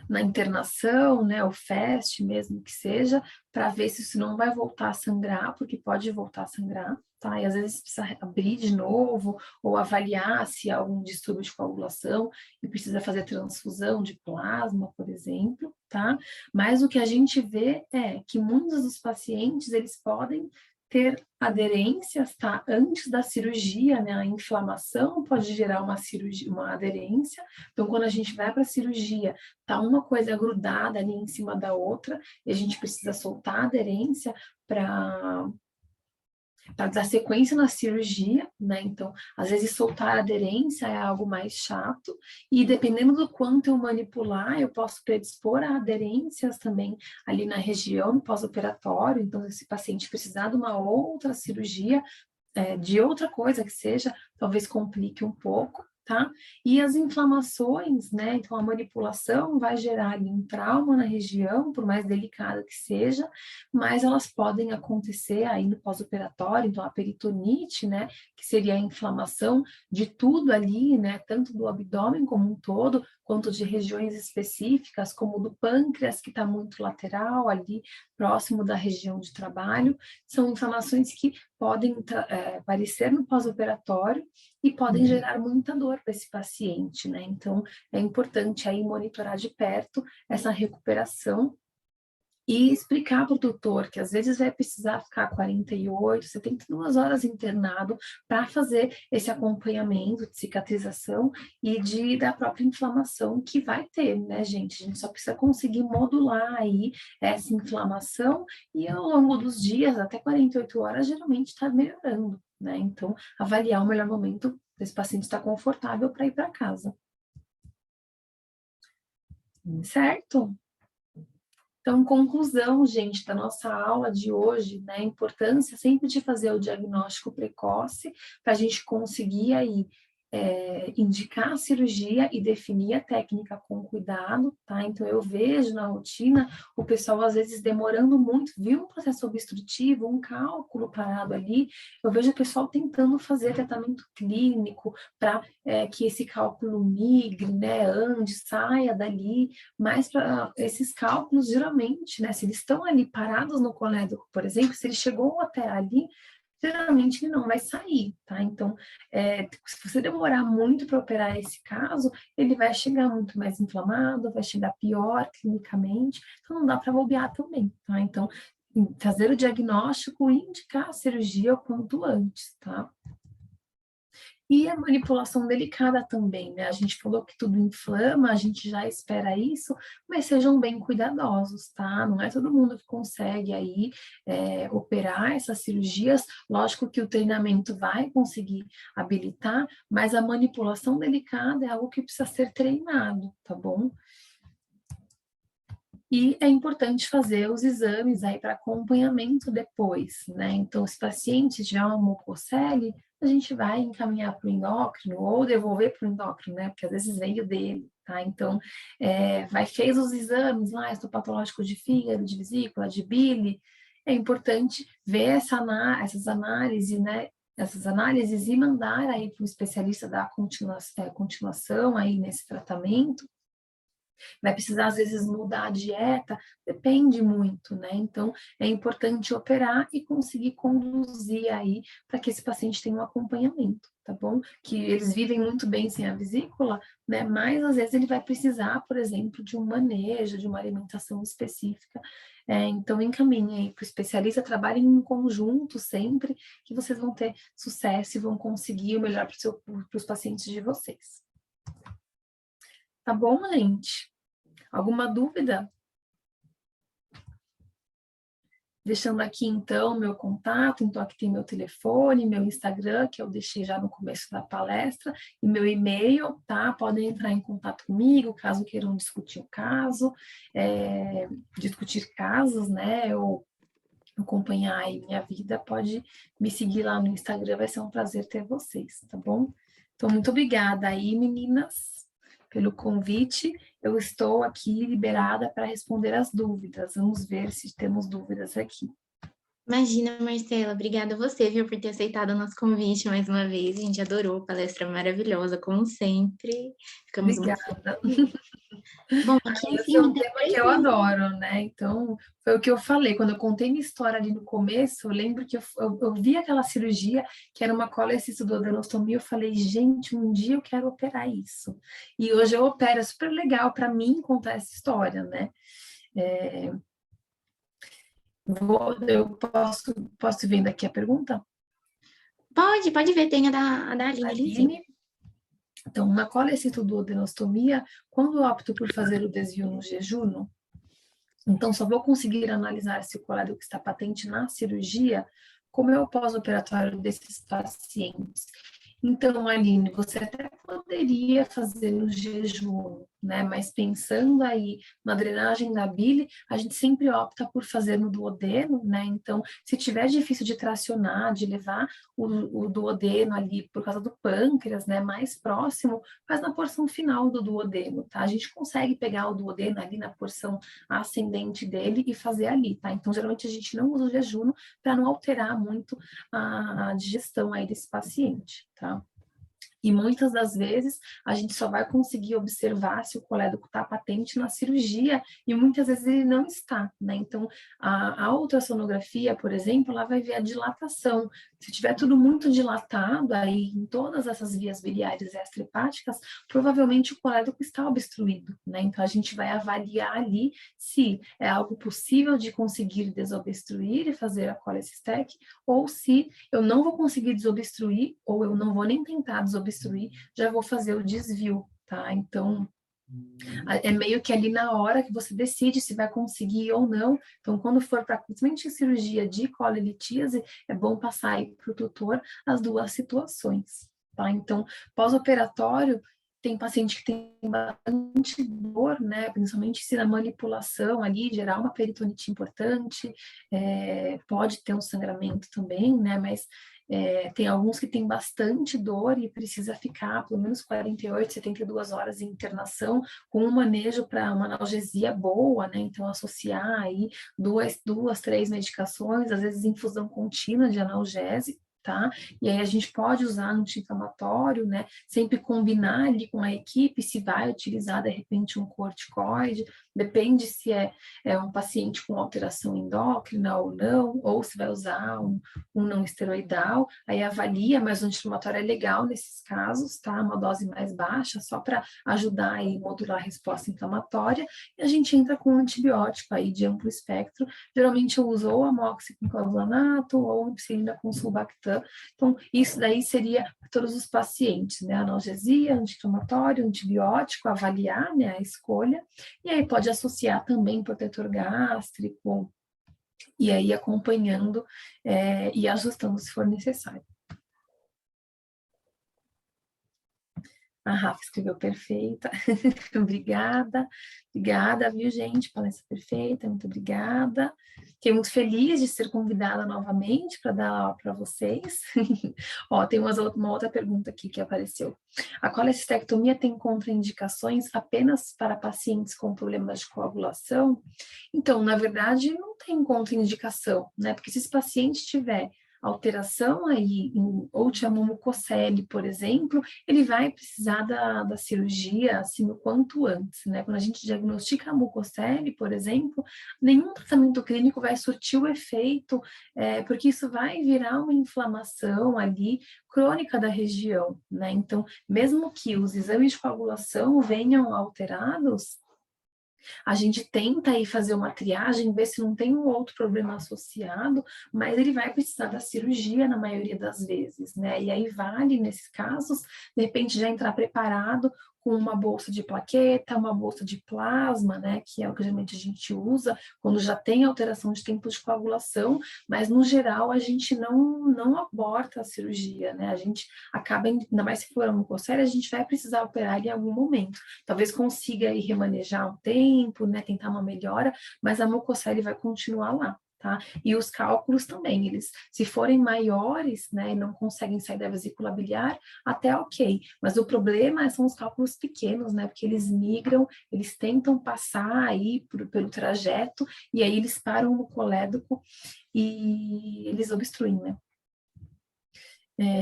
na internação, né, o FAST mesmo que seja, para ver se isso não vai voltar a sangrar, porque pode voltar a sangrar, tá? E às vezes precisa abrir de novo, ou avaliar se há algum distúrbio de coagulação e precisa fazer transfusão de plasma, por exemplo, tá? Mas o que a gente vê é que muitos dos pacientes, eles podem ter aderências, tá? Antes da cirurgia, né? A inflamação pode gerar uma cirurgia, uma aderência. Então, quando a gente vai para a cirurgia, tá uma coisa grudada ali em cima da outra, e a gente precisa soltar a aderência para dar sequência na cirurgia, né? Então, às vezes soltar a aderência é algo mais chato, e dependendo do quanto eu manipular, eu posso predispor a aderências também ali na região no pós-operatório. Então, se esse paciente precisar de uma outra cirurgia, de outra coisa que seja, talvez complique um pouco, tá? E as inflamações, né? Então, a manipulação vai gerar ali um trauma na região, por mais delicada que seja, mas elas podem acontecer aí no pós-operatório. Então, a peritonite, né? Que seria a inflamação de tudo ali, né? Tanto do abdômen como um todo, quanto de regiões específicas, como do pâncreas, que está muito lateral ali, próximo da região de trabalho. São inflamações que podem aparecer no pós-operatório e podem gerar muita dor para esse paciente, né? Então, é importante aí monitorar de perto essa recuperação e explicar para o tutor que às vezes vai precisar ficar 48, 72 horas internado para fazer esse acompanhamento de cicatrização e da própria inflamação que vai ter, né, gente? A gente só precisa conseguir modular aí essa inflamação e ao longo dos dias, até 48 horas, geralmente está melhorando, né? Então, avaliar o melhor momento desse paciente estar confortável para ir para casa. Certo? Então, conclusão, gente, da nossa aula de hoje, né, a importância sempre de fazer o diagnóstico precoce para a gente conseguir aí indicar a cirurgia e definir a técnica com cuidado, tá? Então, eu vejo na rotina o pessoal, às vezes, demorando muito, viu um processo obstrutivo, um cálculo parado ali, eu vejo o pessoal tentando fazer tratamento clínico para que esse cálculo migre, né, ande, saia dali, mas para esses cálculos, geralmente, né, se eles estão ali parados no colédoco, por exemplo, se ele chegou até ali, geralmente ele não vai sair, tá? Então, se você demorar muito para operar esse caso, ele vai chegar muito mais inflamado, vai chegar pior clinicamente, então não dá para bobear também, tá? Então, fazer o diagnóstico e indicar a cirurgia o quanto antes, tá? E a manipulação delicada também, né? A gente falou que tudo inflama, a gente já espera isso, mas sejam bem cuidadosos, tá? Não é todo mundo que consegue aí operar essas cirurgias. Lógico que o treinamento vai conseguir habilitar, mas a manipulação delicada é algo que precisa ser treinado, tá bom? E é importante fazer os exames aí para acompanhamento depois, né? Então, se o paciente tiver uma mucocele, a gente vai encaminhar para o endócrino ou devolver para o endócrino, né? Porque às vezes veio dele, tá? Então, fez os exames lá, histopatológico de fígado, de vesícula, de bile, é importante ver essas análises, né? Essas análises e mandar aí para o especialista dar continuação aí nesse tratamento. Vai precisar, às vezes, mudar a dieta, depende muito, né? Então, é importante operar e conseguir conduzir aí para que esse paciente tenha um acompanhamento, tá bom? Que eles vivem muito bem sem a vesícula, né? Mas, às vezes, ele vai precisar, por exemplo, de um manejo, de uma alimentação específica. Então, encaminhe aí para o especialista, trabalhem em conjunto sempre, que vocês vão ter sucesso e vão conseguir o melhor para os pacientes de vocês. Tá bom, gente? Alguma dúvida? Deixando aqui, então, meu contato. Então, aqui tem meu telefone, meu Instagram, que eu deixei já no começo da palestra, e meu e-mail, tá? Podem entrar em contato comigo, caso queiram discutir o caso, discutir casos, né? Ou acompanhar aí minha vida, pode me seguir lá no Instagram, vai ser um prazer ter vocês, tá bom? Então, muito obrigada aí, meninas, pelo convite. Eu estou aqui liberada para responder as dúvidas. Vamos ver se temos dúvidas aqui. Imagina, Marcela, obrigada a você, viu, por ter aceitado o nosso convite mais uma vez. A gente adorou, palestra maravilhosa, como sempre. Ficamos muito Obrigada. Bom, aqui Esse é assim, um tem tema que 3 eu meses. adoro, né? Então, foi o que eu falei. Quando eu contei minha história ali no começo, eu lembro que eu vi aquela cirurgia, que era uma colecistodonostomia, eu falei, gente, um dia eu quero operar isso. E hoje eu opero, é super legal para mim contar essa história, né? É, eu posso ir vendo aqui a pergunta? Pode ver, tem a da Aline ali em cima. Aline, então, uma colecistodonostomia, quando eu opto por fazer o desvio no jejum, então, só vou conseguir analisar se o colédoco está patente na cirurgia, como é o pós-operatório desses pacientes. Então, Aline, você até poderia fazer no jejum, né? Mas pensando aí na drenagem da bile, a gente sempre opta por fazer no duodeno, né? Então, se tiver difícil de tracionar, de levar o duodeno ali por causa do pâncreas, né? Mais próximo, faz na porção final do duodeno, tá? A gente consegue pegar o duodeno ali na porção ascendente dele e fazer ali, tá? Então, geralmente a gente não usa o jejum para não alterar muito a digestão aí desse paciente, tá? E muitas das vezes a gente só vai conseguir observar se o colédoco está patente na cirurgia e muitas vezes ele não está, né? Então, a ultrassonografia, por exemplo, ela vai ver a dilatação. Se tiver tudo muito dilatado aí em todas essas vias biliares extrahepáticas, provavelmente o colédoco está obstruído, né? Então, a gente vai avaliar ali se é algo possível de conseguir desobstruir e fazer a colecistec ou se eu não vou conseguir desobstruir, ou eu não vou nem tentar desobstruir, já vou fazer o desvio, tá? Então, é meio que ali na hora que você decide se vai conseguir ou não. Então, quando for para principalmente cirurgia de colelitíase, é bom passar aí para o tutor as duas situações, tá? Então, pós-operatório, tem paciente que tem bastante dor, né? Principalmente se na manipulação ali gerar uma peritonite importante, pode ter um sangramento também, né? Mas tem alguns que têm bastante dor e precisa ficar pelo menos 48, 72 horas em internação com um manejo para uma analgesia boa, né? Então, associar aí três medicações, às vezes infusão contínua de analgésico, tá? E aí a gente pode usar anti-inflamatório, né? Sempre combinar ali com a equipe se vai utilizar de repente um corticoide, depende se é um paciente com alteração endócrina ou não, ou se vai usar um não esteroidal, aí avalia, mas o anti-inflamatório é legal nesses casos, tá? Uma dose mais baixa, só para ajudar aí modular a resposta inflamatória, e a gente entra com um antibiótico aí de amplo espectro, geralmente eu uso ou amoxiciclovulanato ou ampicilina com sulbactam, então isso daí seria para todos os pacientes, né, analgesia, anti-inflamatório, antibiótico, avaliar, né, a escolha, e aí pode associar também protetor gástrico, e aí acompanhando e ajustando se for necessário. A Rafa escreveu perfeita. Obrigada, viu, gente? Palestra perfeita, muito obrigada. Fiquei muito feliz de ser convidada novamente para dar aula para vocês. Ó, tem uma outra pergunta aqui que apareceu. A colecistectomia tem contraindicações apenas para pacientes com problemas de coagulação? Então, na verdade, não tem contraindicação, né? Porque se esse paciente tiver alteração aí em mucocele, por exemplo, ele vai precisar da cirurgia, assim, o quanto antes, né? Quando a gente diagnostica a mucocele, por exemplo, nenhum tratamento clínico vai surtir o efeito, porque isso vai virar uma inflamação ali crônica da região, né? Então, mesmo que os exames de coagulação venham alterados, a gente tenta aí fazer uma triagem, ver se não tem um outro problema associado, mas ele vai precisar da cirurgia na maioria das vezes, né? E aí vale, nesses casos, de repente já entrar preparado com uma bolsa de plaqueta, uma bolsa de plasma, né? Que é o que geralmente a gente usa quando já tem alteração de tempo de coagulação, mas no geral a gente não aborta a cirurgia, né? A gente acaba, ainda mais se for uma mucocele, a gente vai precisar operar em algum momento. Talvez consiga aí remanejar um tempo, né, tentar uma melhora, mas a mucocele vai continuar lá, tá? E os cálculos também, eles, se forem maiores, né, e não conseguem sair da vesícula biliar, até ok. Mas o problema são os cálculos pequenos, né, porque eles migram, eles tentam passar aí pelo trajeto, e aí eles param no colédoco e eles obstruem, né?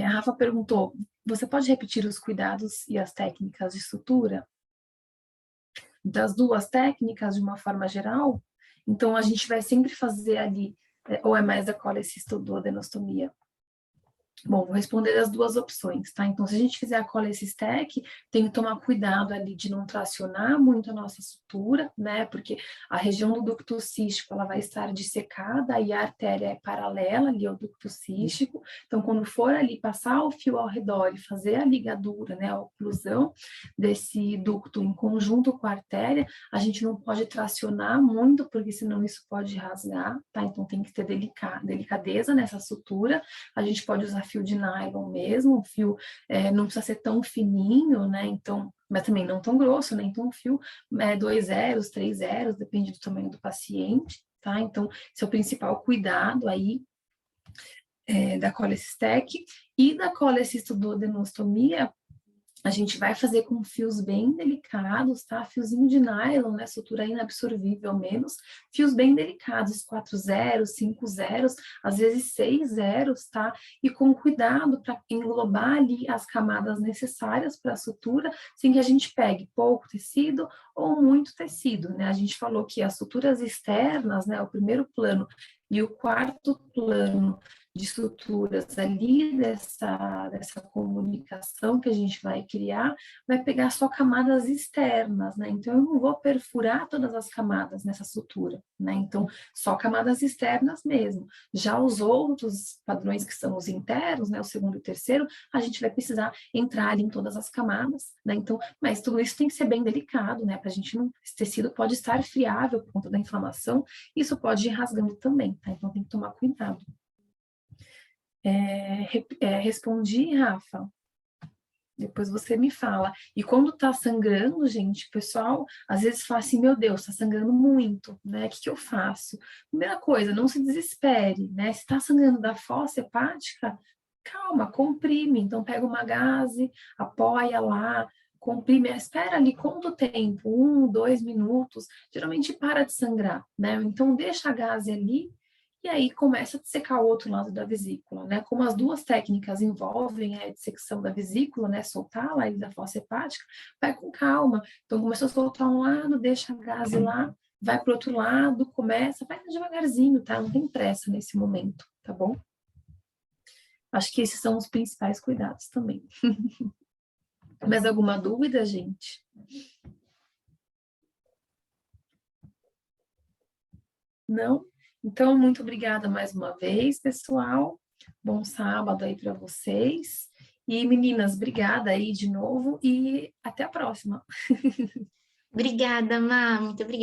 A Rafa perguntou, você pode repetir os cuidados e as técnicas de sutura? das duas técnicas de uma forma geral? Então, a gente vai sempre fazer ali, ou é mais da colecistoduodenostomia? Bom, vou responder as duas opções, tá? Então, se a gente fizer a cholecystec, tem que tomar cuidado ali de não tracionar muito a nossa sutura, né? Porque a região do ducto cístico, ela vai estar dissecada e a artéria é paralela ali ao ducto cístico. Então, quando for ali passar o fio ao redor e fazer a ligadura, né? A oclusão desse ducto em conjunto com a artéria, a gente não pode tracionar muito, porque senão isso pode rasgar, tá? Então, tem que ter delicadeza nessa sutura. A gente pode usar fio de nylon mesmo, o fio não precisa ser tão fininho, né? Então, mas também não tão grosso, né? Então, o fio 2 zeros, 3 zeros, depende do tamanho do paciente, tá? Então, esse é o principal cuidado aí da cholecystec e da colecistoduodenostomia. A gente vai fazer com fios bem delicados, tá? Fiozinho de nylon, né? Sutura inabsorvível menos. Fios bem delicados, 4 zeros, 5 zeros, às vezes 6 zeros, tá? E com cuidado para englobar ali as camadas necessárias para a sutura, sem que a gente pegue pouco tecido ou muito tecido, né? A gente falou que as suturas externas, né? O primeiro plano e o quarto plano de suturas ali dessa comunicação que a gente vai criar, vai pegar só camadas externas, né? Então, eu não vou perfurar todas as camadas nessa sutura, né? Então, só camadas externas mesmo. Já os outros padrões que são os internos, né? O segundo e o terceiro, a gente vai precisar entrar ali em todas as camadas, né? Então, mas tudo isso tem que ser bem delicado, né? Para a gente não... Esse tecido pode estar friável por conta da inflamação, isso pode ir rasgando também, tá? Então, tem que tomar cuidado. Respondi, Rafa? Depois você me fala. E quando tá sangrando, gente, o pessoal às vezes fala assim, meu Deus, tá sangrando muito, né? O que eu faço? Primeira coisa, não se desespere, né? Se tá sangrando da fossa hepática, calma, comprime. Então, pega uma gaze, apoia lá, comprime, espera ali quanto tempo? 1, 2 minutos. Geralmente para de sangrar, né? Então, deixa a gaze ali e aí começa a dissecar o outro lado da vesícula, né? Como as duas técnicas envolvem a dissecção da vesícula, né? Soltar lá da fossa hepática, vai com calma. Então, começou a soltar um lado, deixa a gase lá, vai para o outro lado, começa, vai devagarzinho, tá? Não tem pressa nesse momento, tá bom? Acho que esses são os principais cuidados também. Mais alguma dúvida, gente? Não? Então, muito obrigada mais uma vez, pessoal. Bom sábado aí para vocês. E meninas, obrigada aí de novo e até a próxima. Obrigada, Má, muito obrigada.